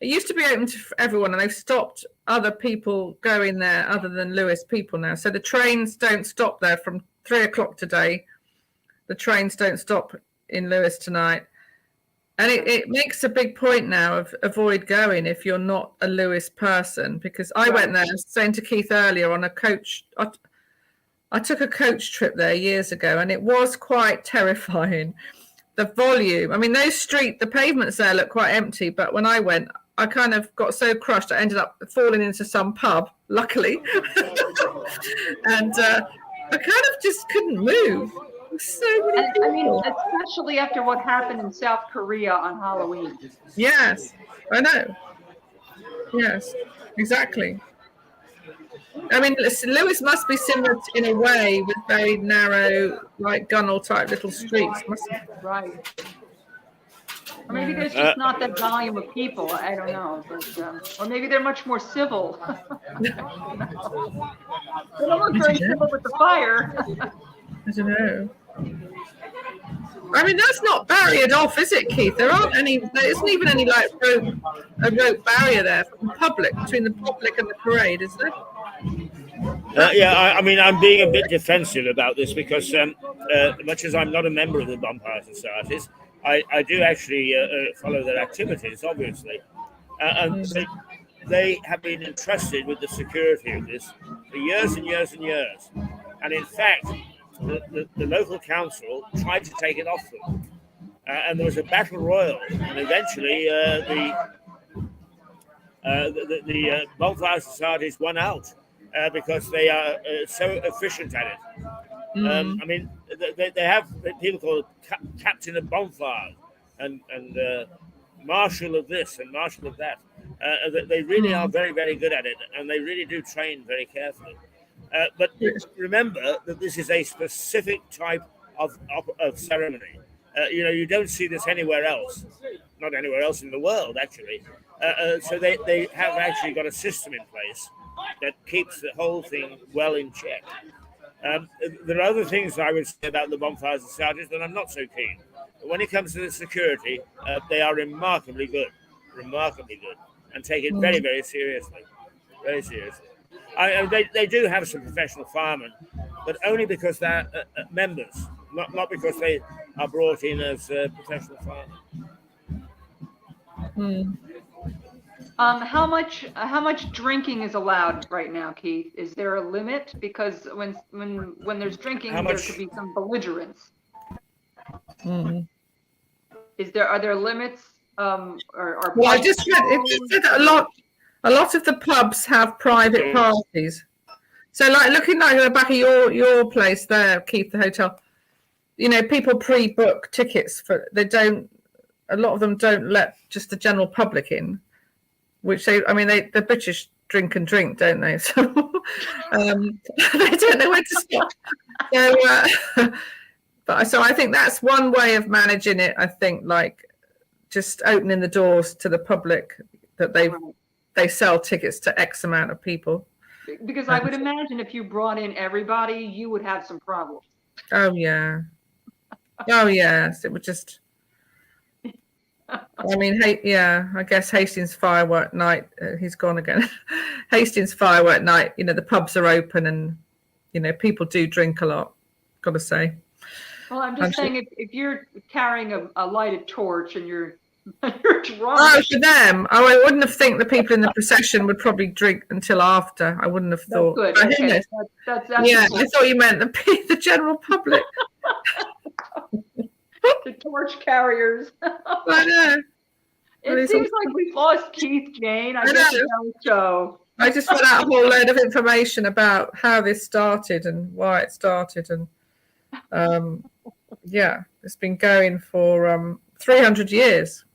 It used to be open to everyone, and they've stopped other people going there other than Lewes people now. So the trains don't stop there from 3:00 today. The trains don't stop in Lewes tonight. And it makes a big point now of avoid going if you're not a Lewes person, because I went there, I was saying to Keith earlier, on a coach. I took a coach trip there years ago, and it was quite terrifying. The volume. I mean, the pavements there look quite empty, but when I went, I kind of got so crushed, I ended up falling into some pub, luckily. And I kind of just couldn't move. So many people. I mean, especially after what happened in South Korea on Halloween. Yes, I know. Yes, exactly. I mean, Lewes must be similar in a way, with very narrow, like Gunnell type little streets. Right. Or maybe there's just not that volume of people. I don't know. But, or maybe they're much more civil. They don't look very civil with the fire. I don't know. I mean, that's not barriered off, is it, Keith? There isn't even any like rope barrier there from the public, between the public and the parade, is there? I mean, I'm being a bit defensive about this because, much as I'm not a member of the Bonfire Societies, I do actually follow their activities, obviously. And they have been entrusted with the security of this for years and years and years. And in fact, the local council tried to take it off them. And there was a battle royal, and eventually the Bonfire Societies won out because they are so efficient at it. I mean, they have people called Captain of Bonfire and Marshal of this and Marshal of that. They really are very, very good at it, and they really do train very carefully. But remember that this is a specific type of ceremony. You don't see this anywhere else, not anywhere else in the world, actually. So they have actually got a system in place that keeps the whole thing well in check. There are other things I would say about the Bonfire Societies that I'm not so keen. But when it comes to the security, they are remarkably good, and take it very, very seriously, very seriously. They do have some professional firemen, but only because they're members, not because they are brought in as professional firemen. How much drinking is allowed right now, Keith? Is there a limit? Because when there's drinking, there could be some belligerence. Are there limits? Well, I just read it said that a lot of the pubs have private parties. So, like looking like at the back of your place there, Keith, the hotel. People pre-book tickets for. They don't. A lot of them don't let just the general public in, which the British drink and drink, don't they? So they don't know where to stop. So I think that's one way of managing it. I think just opening the doors to the public that they sell tickets to X amount of people. Because I would imagine if you brought in everybody, you would have some problems. Oh yeah. Oh yes, it would just. I mean, I guess Hastings Firework Night. He's gone again. Hastings Firework Night. The pubs are open, and people do drink a lot. Got to say. Well, I'm just saying, if you're carrying a lighted torch and you're drunk. Oh, for them. Oh, I wouldn't have think the people in the procession would probably drink until after. I wouldn't have thought. That's good. Okay. That's I thought you meant the general public. The torch carriers. I know. It seems like we've lost Keith, Jane. I guess it's our show. I just put out a whole load of information about how this started and why it started, and it's been going for 300 years.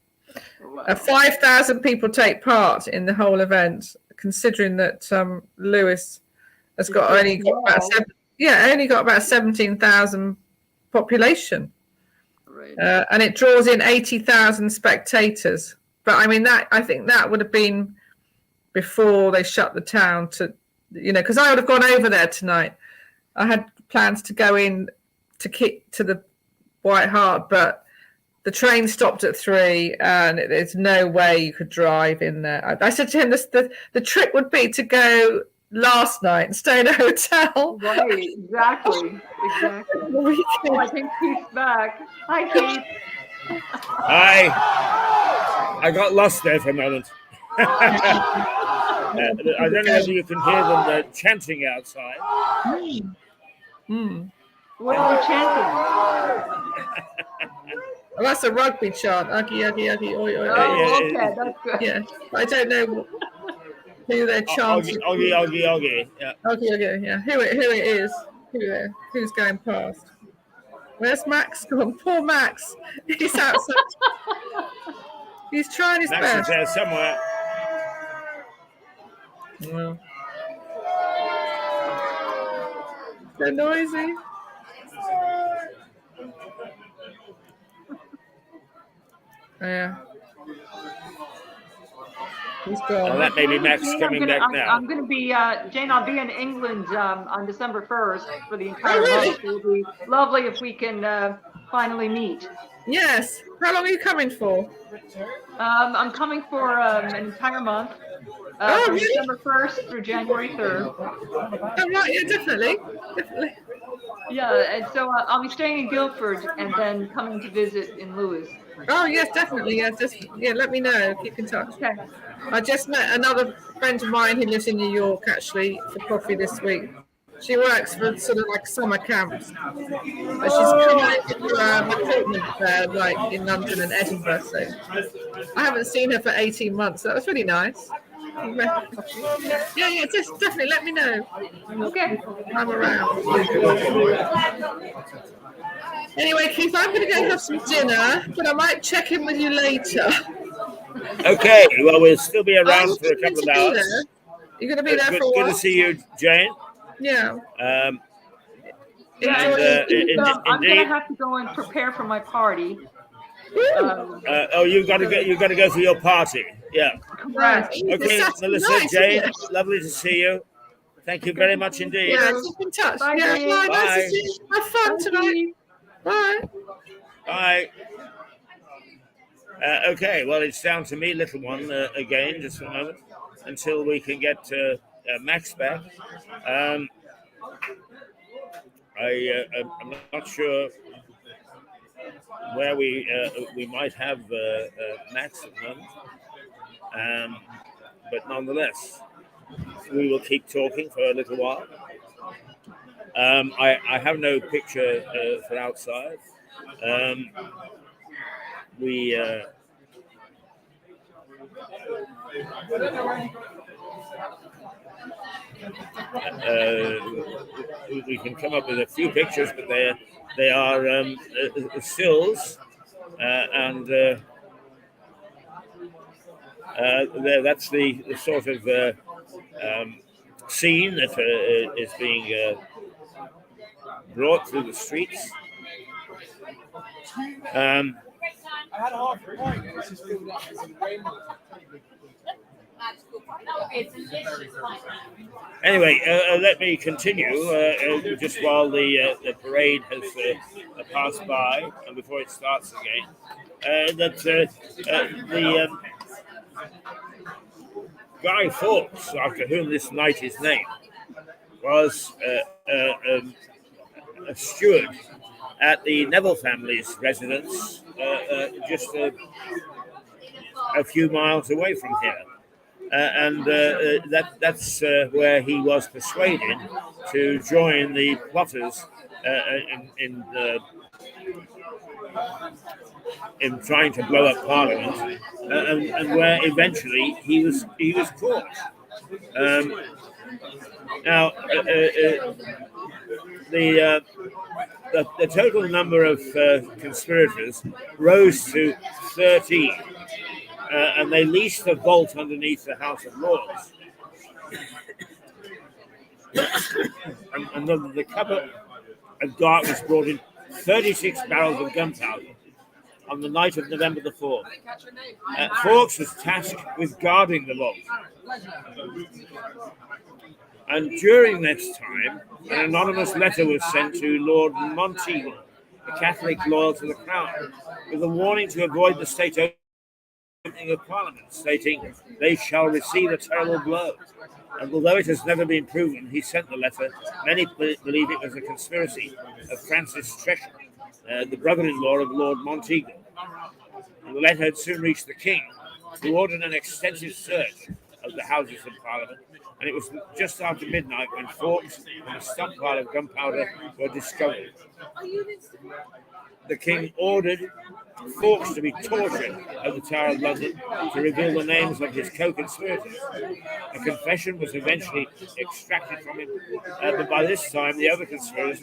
Wow. 5,000 people take part in the whole event, considering that Lewes has only got about 17,000 population. Right. And it draws in 80,000 spectators. But I mean, I think that would have been before they shut the town because I would have gone over there tonight. I had plans to go in to the White Hart, but the train stopped at 3 and there's no way you could drive in there. I said to him, the trick would be to go last night and stay in a hotel. Right, exactly. Oh, I think Keith's back. Hi, Keith. Hi. I got lost there for a moment. I don't know whether you can hear them chanting outside. What are they chanting? Well, that's a rugby chant. Uggy, uggy, uggy, oi, oi, oi. Oh, okay, that's good. Yeah, I don't know who they're chanting. Oggy. Yeah. Okay, yeah. Who it is? Who's going past? Where's Max gone? Poor Max. He's outside. He's trying his Max best. is there somewhere. Well. They're noisy. Yeah. He's gone. Well, that may be Max coming back now. I'm going to be, Jane, I'll be in England on December 1st for the entire month. It would be lovely if we can finally meet. Yes. How long are you coming for? I'm coming for an entire month, from really? December 1st through January 3rd. Oh, right. Yeah, definitely. Definitely. Yeah, and so I'll be staying in Guildford and then coming to visit in Lewes. Oh, yes, definitely. Yeah, let me know. Keep in touch. Okay. I just met another friend of mine who lives in New York, actually, for coffee this week. She works for sort of like summer camps. But she's coming to recruitment there, like in London and Edinburgh. So I haven't seen her for 18 months. So that was really nice. Yeah, just definitely let me know. Okay. I'm around. Anyway, Keith, I'm going to go have some dinner, but I might check in with you later. Okay, well, we'll still be Oh, around for a couple of hours. You're going to be there Good, for a while? good to see you, Jane. Yeah. And, I'm indeed. gonna have to go and prepare for my party. You've got to go for your party. Yeah. Correct. Okay, Melissa, Jane, lovely to see you. Thank you very much indeed. Yeah, keep in touch. Bye, Yeah, Jane. bye. Nice Bye. to see you. Have fun tonight. Bye. Bye. Okay, well, it's down to me, little one, again, just for a moment, until we can get Max back. I'm not sure where we might have Max at the moment, but nonetheless, we will keep talking for a little while. I have no picture for outside. We can come up with a few pictures, but they are stills, and that's the sort of scene that is being brought through the streets. I had a half a point. It's just filled up with some rainbow. Anyway, let me continue just while the parade has passed by and before it starts again. The Guy Fawkes, after whom this knight is named, was a steward at the Neville family's residence, just a few miles away from here. And that's where he was persuaded to join the plotters in trying to blow up Parliament, and where eventually he was caught. Now, the total number of conspirators rose to 13. And they leased a vault underneath the House of Lords. and the cover of darkness brought in 36 barrels of gunpowder on the night of November the 4th. Fawkes was tasked with guarding the vault. And during this time, an anonymous letter was sent to Lord Monteagle, a Catholic loyal to the Crown, with a warning to avoid the state opening of Parliament, stating they shall receive a terrible blow. And although it has never been proven he sent the letter, many believe it was a conspiracy of Francis Tresham, the brother-in-law of Lord Monteagle. And the letter had soon reached the King, who ordered an extensive search of the Houses of Parliament, and it was just after midnight when Fawkes and a stockpile of gunpowder were discovered. The King ordered Fawkes to be tortured at the Tower of London to reveal the names of his co-conspirators. A confession was eventually extracted from him, but by this time the other conspirators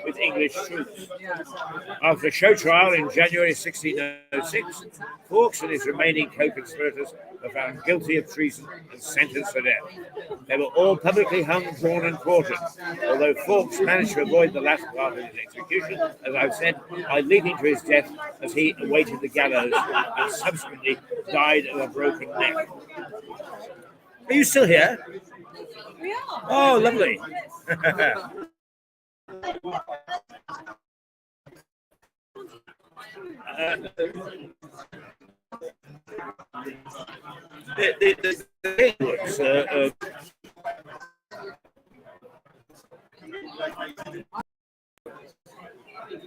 with English troops. After a show trial in January 1606, Fawkes and his remaining co-conspirators were found guilty of treason and sentenced to death. They were all publicly hung, drawn, and quartered, although Fawkes managed to avoid the last part of his execution, as I've said, by leading to his death as he awaited the gallows and subsequently died of a broken neck. Are you still here? We are. Oh, lovely. The thing was,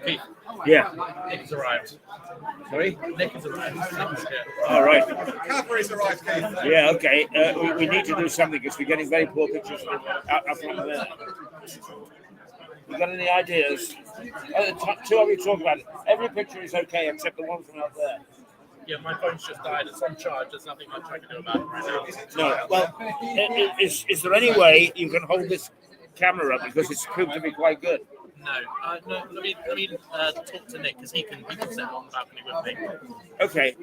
Keith, yeah. Nick has arrived. Sorry. Nick has arrived. Nick is here. All right. Cavalry's arrived, Keith. Yeah. Okay. We need to do something because we're getting very poor pictures up from there. You got any ideas? Two of you talk about it. Every picture is okay except the one from out there. Yeah, my phone's just died. It's on charge. There's nothing much I can do about it right now. No. Well, is there any way you can hold this camera up because it's proved to be quite good? No, let me talk to Nick because he can sit on the balcony with me. Okay.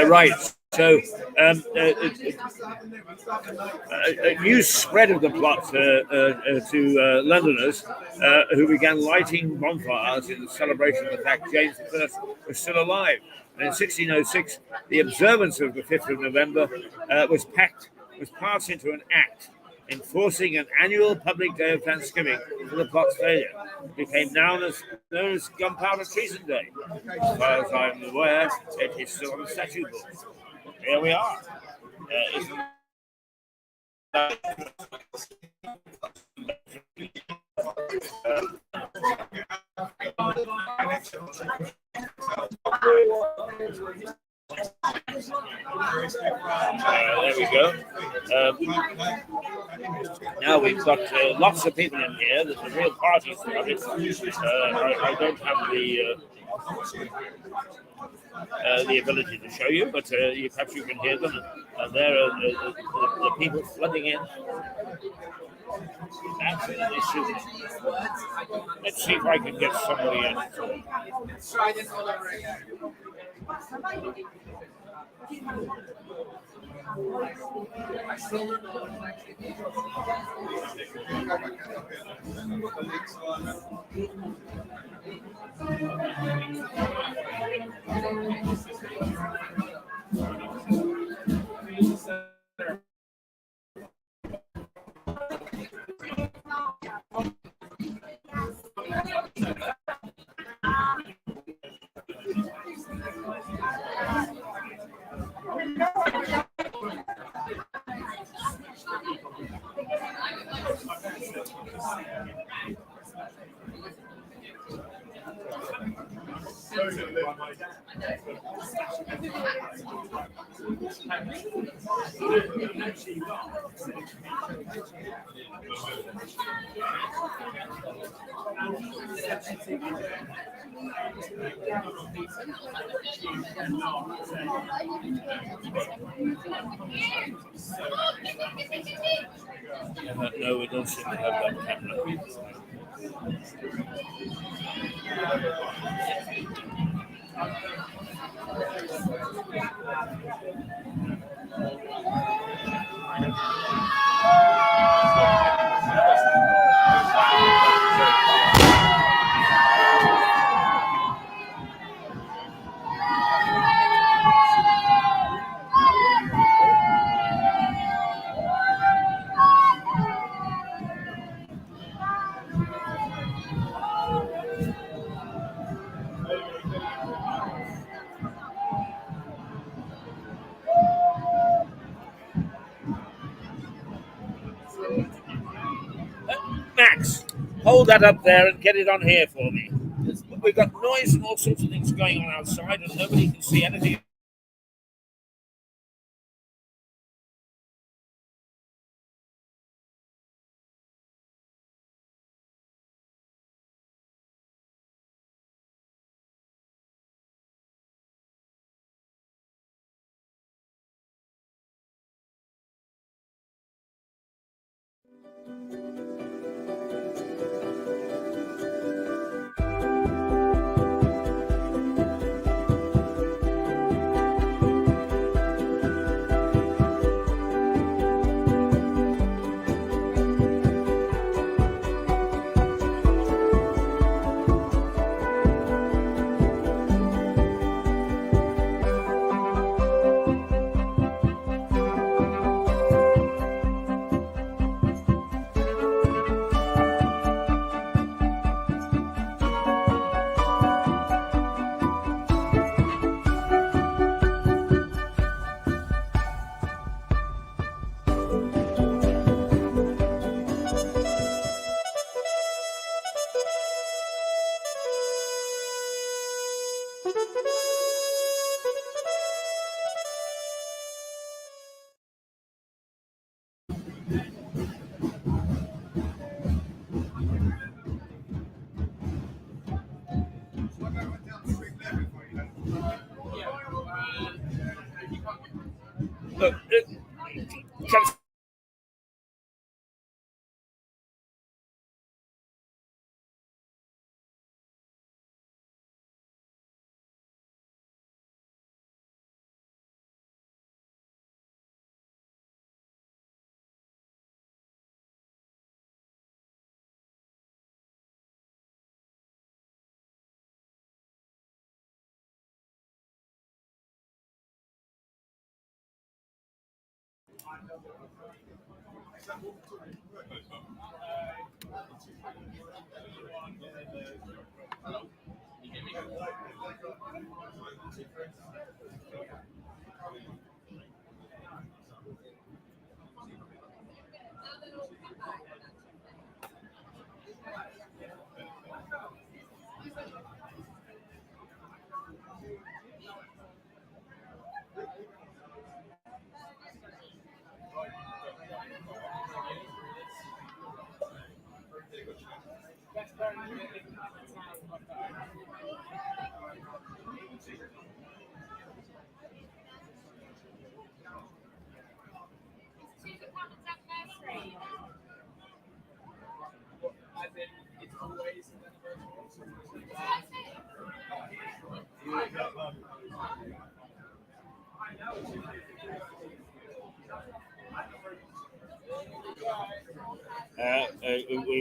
Right. So, news spread of the plot to Londoners who began lighting bonfires in celebration of the fact James I was still alive. And in 1606, the observance of the 5th of November was passed into an act enforcing an annual public day of Thanksgiving for the plot's failure. It became known as Gunpowder Treason Day. As far as I'm aware, it is still on the statute book. Here we are. There we go. Now we've got lots of people in here. There's a real party for it. I don't have the ability to show you, but perhaps you can hear them. And there are the people flooding in. Absolutely super. Let's see if I can get somebody in. No, we don't seem to have that camera. Max, hold that up there and get it on here for me. We've got noise and all sorts of things going on outside and nobody can see anything.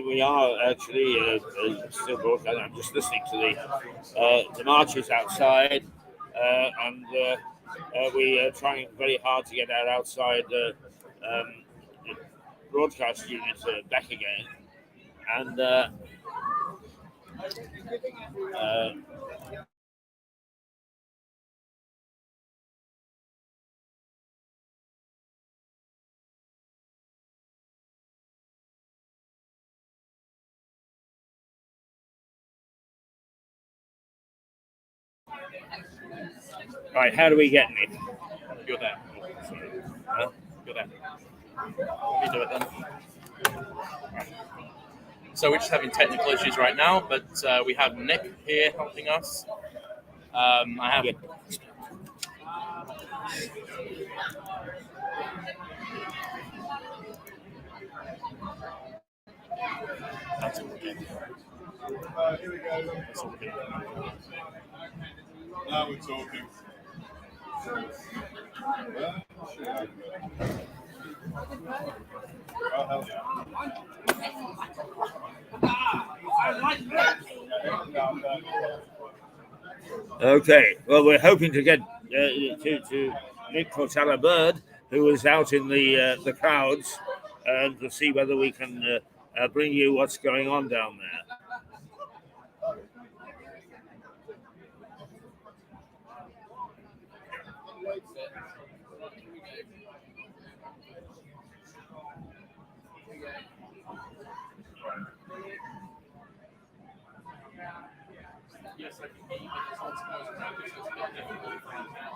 We are actually still broadcasting. I'm just listening to the marches outside, and we are trying very hard to get our outside broadcast unit back again. And right, how do we get it? You're there. Huh? You're there. Let me do it then. So we're just having technical issues right now, but we have Nick here helping us. I have it. That's okay. Here we go. That's okay. Now we're talking. Oh, hell yeah. Okay, well, we're hoping to get to Nick Cortella Bird, who was out in the crowds, to see whether we can bring you what's going on down there. Yes, I can hear you, but it's not supposed to be difficult right now.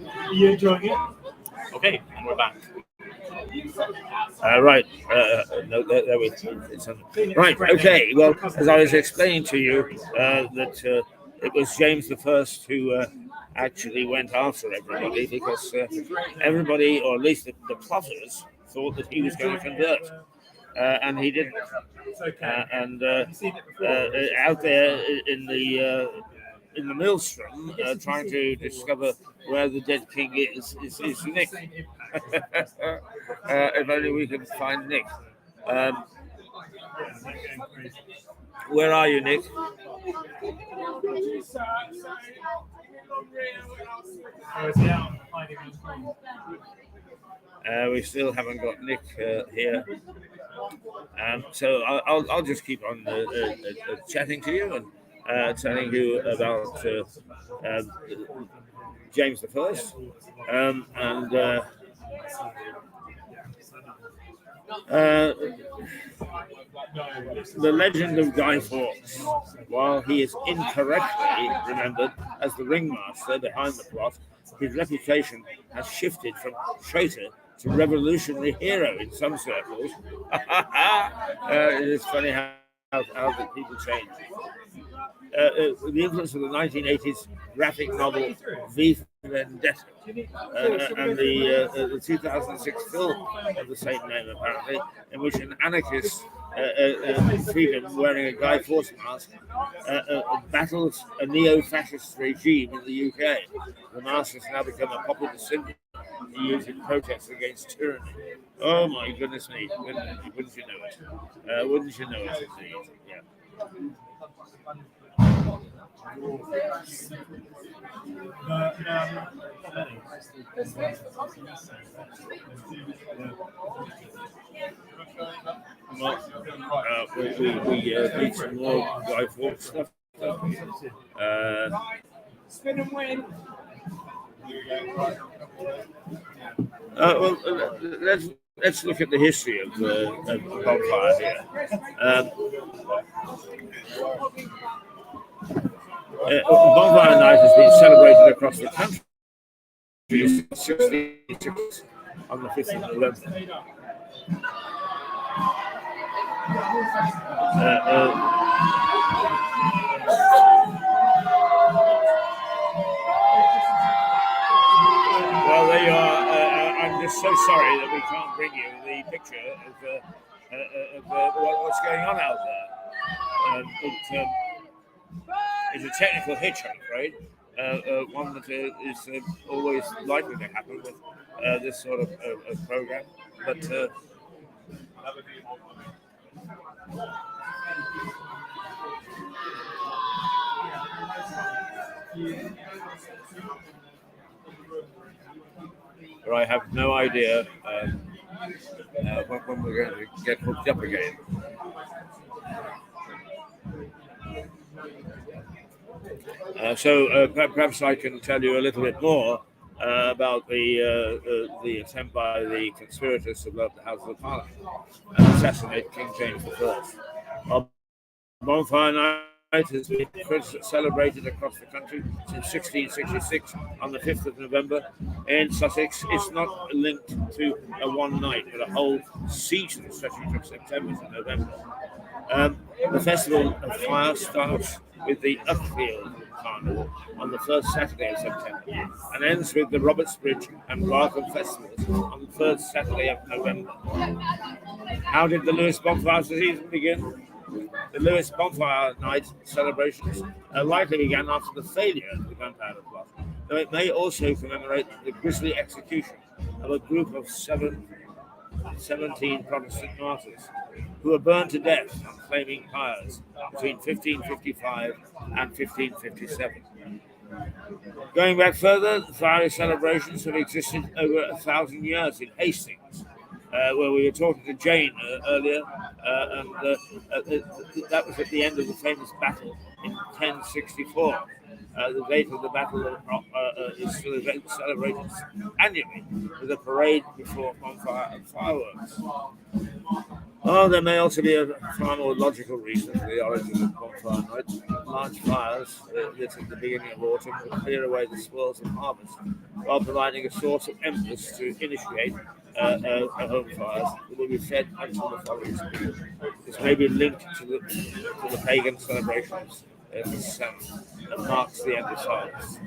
Are you enjoying it? Okay, and we're back. Right. No, there we it's on. Right. Okay. Well, as I was explaining to you, that it was James the First who actually went after everybody because everybody, or at least the plotters, thought that he was going to convert, and he didn't. And out there in the maelstrom, trying to discover where the dead king is Nick. If only we could find Nick. Where are you, Nick? We still haven't got Nick here. So I'll just keep on chatting to you and telling you about James the First, and the legend of Guy Fawkes, while he is incorrectly remembered as the ringmaster behind the plot, his reputation has shifted from traitor to revolutionary hero in some circles. It is funny how the people change. The influence of the 1980s graphic novel V for Vendetta and the 2006 film of the same name, apparently, in which an anarchist freedom wearing a Guy Fawkes mask battles a neo-fascist regime in the UK. The mask has now become a popular symbol used in protests against tyranny. Oh my goodness me! Wouldn't you know it? Wouldn't you know it? Indeed. Yeah. We need some more Guy Fawkes stuff. Spin and win. Well, let's look at the history of the bonfire here. Bonfire Night has been celebrated across the country since 1666 on the 5th of November. Well, there you are. I'm just so sorry that we can't bring you the picture of what's going on out there. It's a technical hitch, I'm afraid. One that is always likely to happen with this sort of program. But I have no idea when we're going to get hooked up again. So perhaps I can tell you a little bit more about the attempt by the conspirators to blow up the House of Parliament and assassinate King James I. Bonfire Night has been celebrated across the country since 1666 on the 5th of November. In Sussex, it's not linked to a one night, but a whole season stretching from September to November. The Festival of Fire starts with the Uckfield Carnival on the first Saturday of September and ends with the Robertsbridge and Barkham Festivals on the third Saturday of November. How did the Lewes Bonfire season begin? The Lewes Bonfire Night celebrations likely began after the failure of the gunpowder plot, though it may also commemorate the grisly execution of a group of 17 Protestant martyrs who were burned to death on flaming pyres between 1555 and 1557. Going back further, the fiery celebrations have existed over 1,000 years in Hastings, where we were talking to Jane earlier, and that was at the end of the famous battle in 1064. The date of the battle is celebrated annually with a parade before bonfire and fireworks. Oh, there may also be a far more logical reason for the origin of bonfire night. Large fires lit at the beginning of autumn would clear away the spoils of harvest, while providing a source of embers to initiate home fires that will be fed until the following spring. This may be linked to the pagan celebrations of the sun that marks the end of harvest.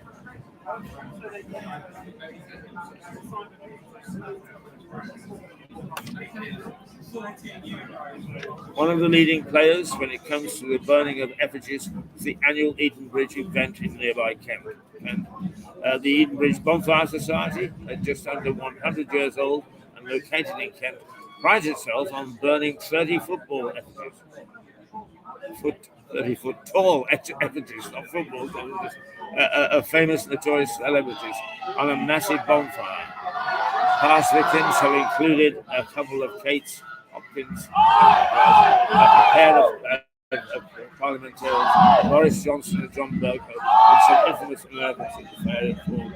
One of the leading players when it comes to the burning of effigies is the annual Edenbridge event in nearby Kent. The Edenbridge Bonfire Society, just under 100 years old and located in Kent, prides itself on burning 30 football effigies. 30-foot tall effigies, not football effigies, of famous notorious celebrities on a massive bonfire. Past victims have included a couple of Kates Hopkins, a pair of parliamentarians, Boris Johnson and John Bercow, and some infamous Americans in the fair form of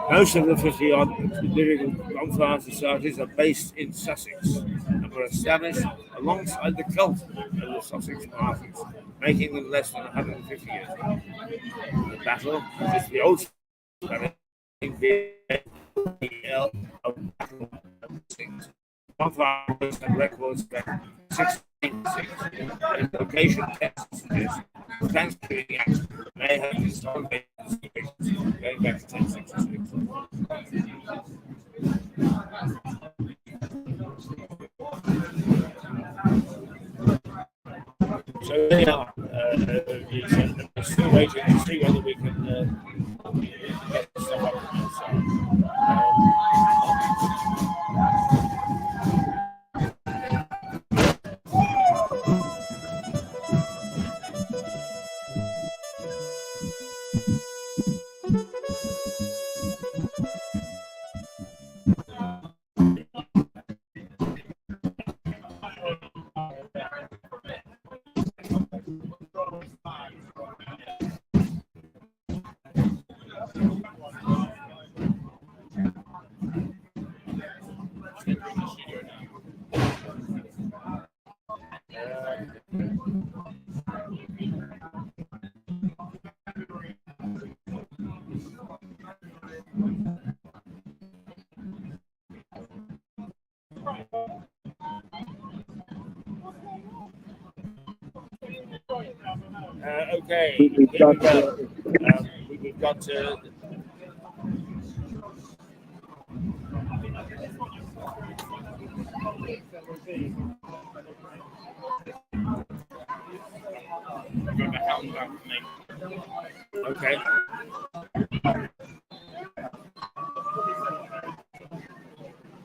Most of the 50-odd lyrical bonfire societies are based in Sussex and were established alongside the cult of the Sussex Martyrs, making them less than 150 years old. The battle is the old bonfire and records back 1606, and location tests suggest the Thanksgiving Act may have historical going back to 1066. So they are still waiting to see whether we can get stuff up on the side. Okay, here we go. We've got to. Okay.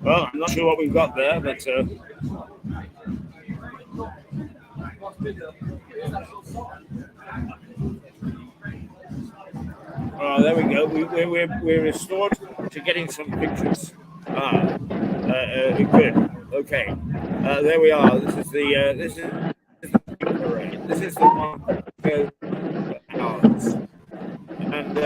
Well, I'm not sure what we've got there, but. Oh, there we go. We're restored to getting some pictures. Good. Okay. There we are. This is the parade. This is the one go hours. And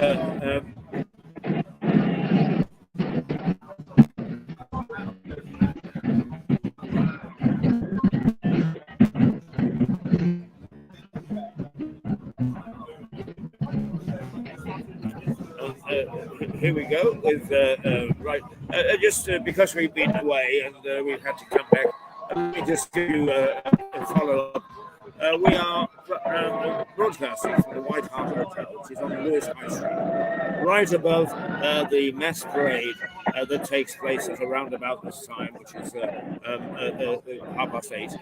here we go with right. Just because we've been away and we've had to come back, let me just give you a follow-up. We are broadcasting from the White Hart Hotel, which is on Lewes High Street, right above the mass parade that takes place at around about this time, which is 8:30.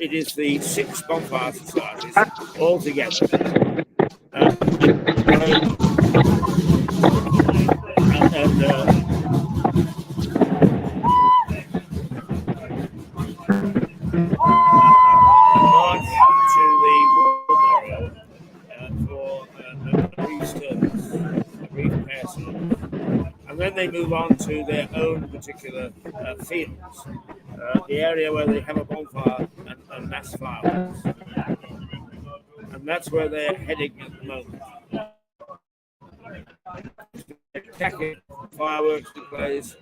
It is the 6 bonfire societies all together. March to the memorial for a brief service, a brief prayer service, and then they move on to their own particular fields. the area where they have a bonfire and mass fireworks. And that's where they're heading at the moment. Spectacular fireworks displays.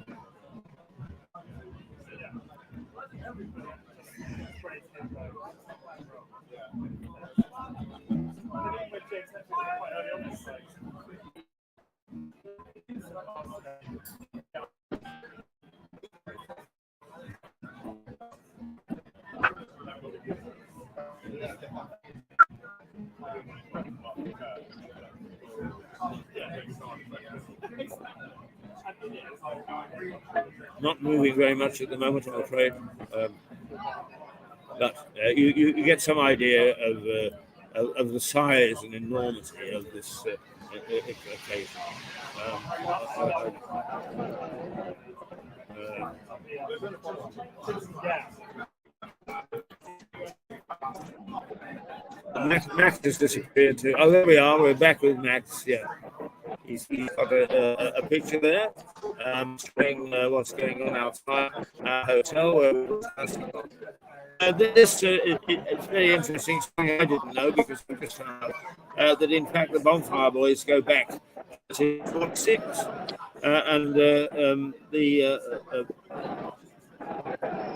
Not moving very much at the moment, I'm afraid. But you get some idea of the size and enormity of this occasion. Max has disappeared too. Oh, there we are. We're back with Max. Yeah, he's got a picture there showing what's going on outside our hotel. It's very interesting. Something I didn't know because we just found out that in fact the Bonfire Boys go back to 46, and the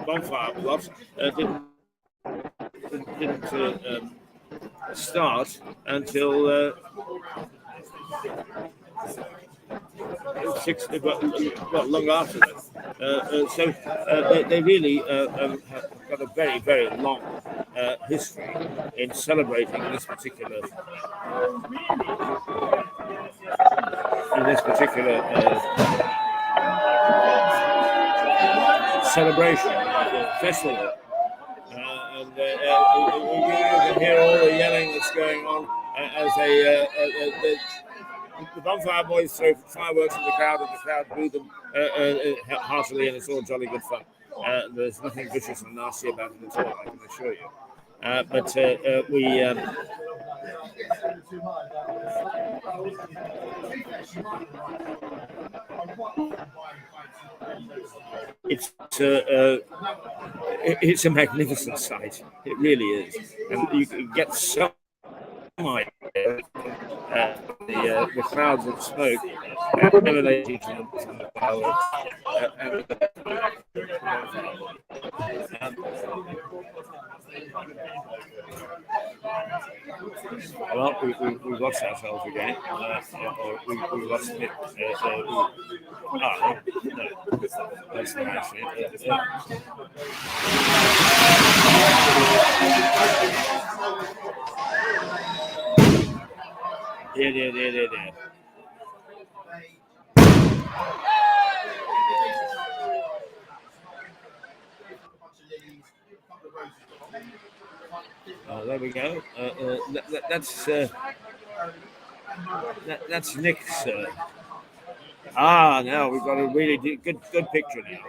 Bonfire plot didn't start until long after that. So they really have got a very, very long history in celebrating this particular celebration festival. And you can hear all the yelling that's going on as the Bonfire Boys throw fireworks in the crowd, and the crowd boo them heartily, and it's all jolly good fun. There's nothing vicious and nasty about it at all, I can assure you. But it's a magnificent sight. It really is, and you can get so much the clouds of smoke emanating from the fireworks. Well, we lost ourselves again. We lost it. No, that's the nice thing. Yeah. There we go. That's Nick's. Now we've got a really good picture now.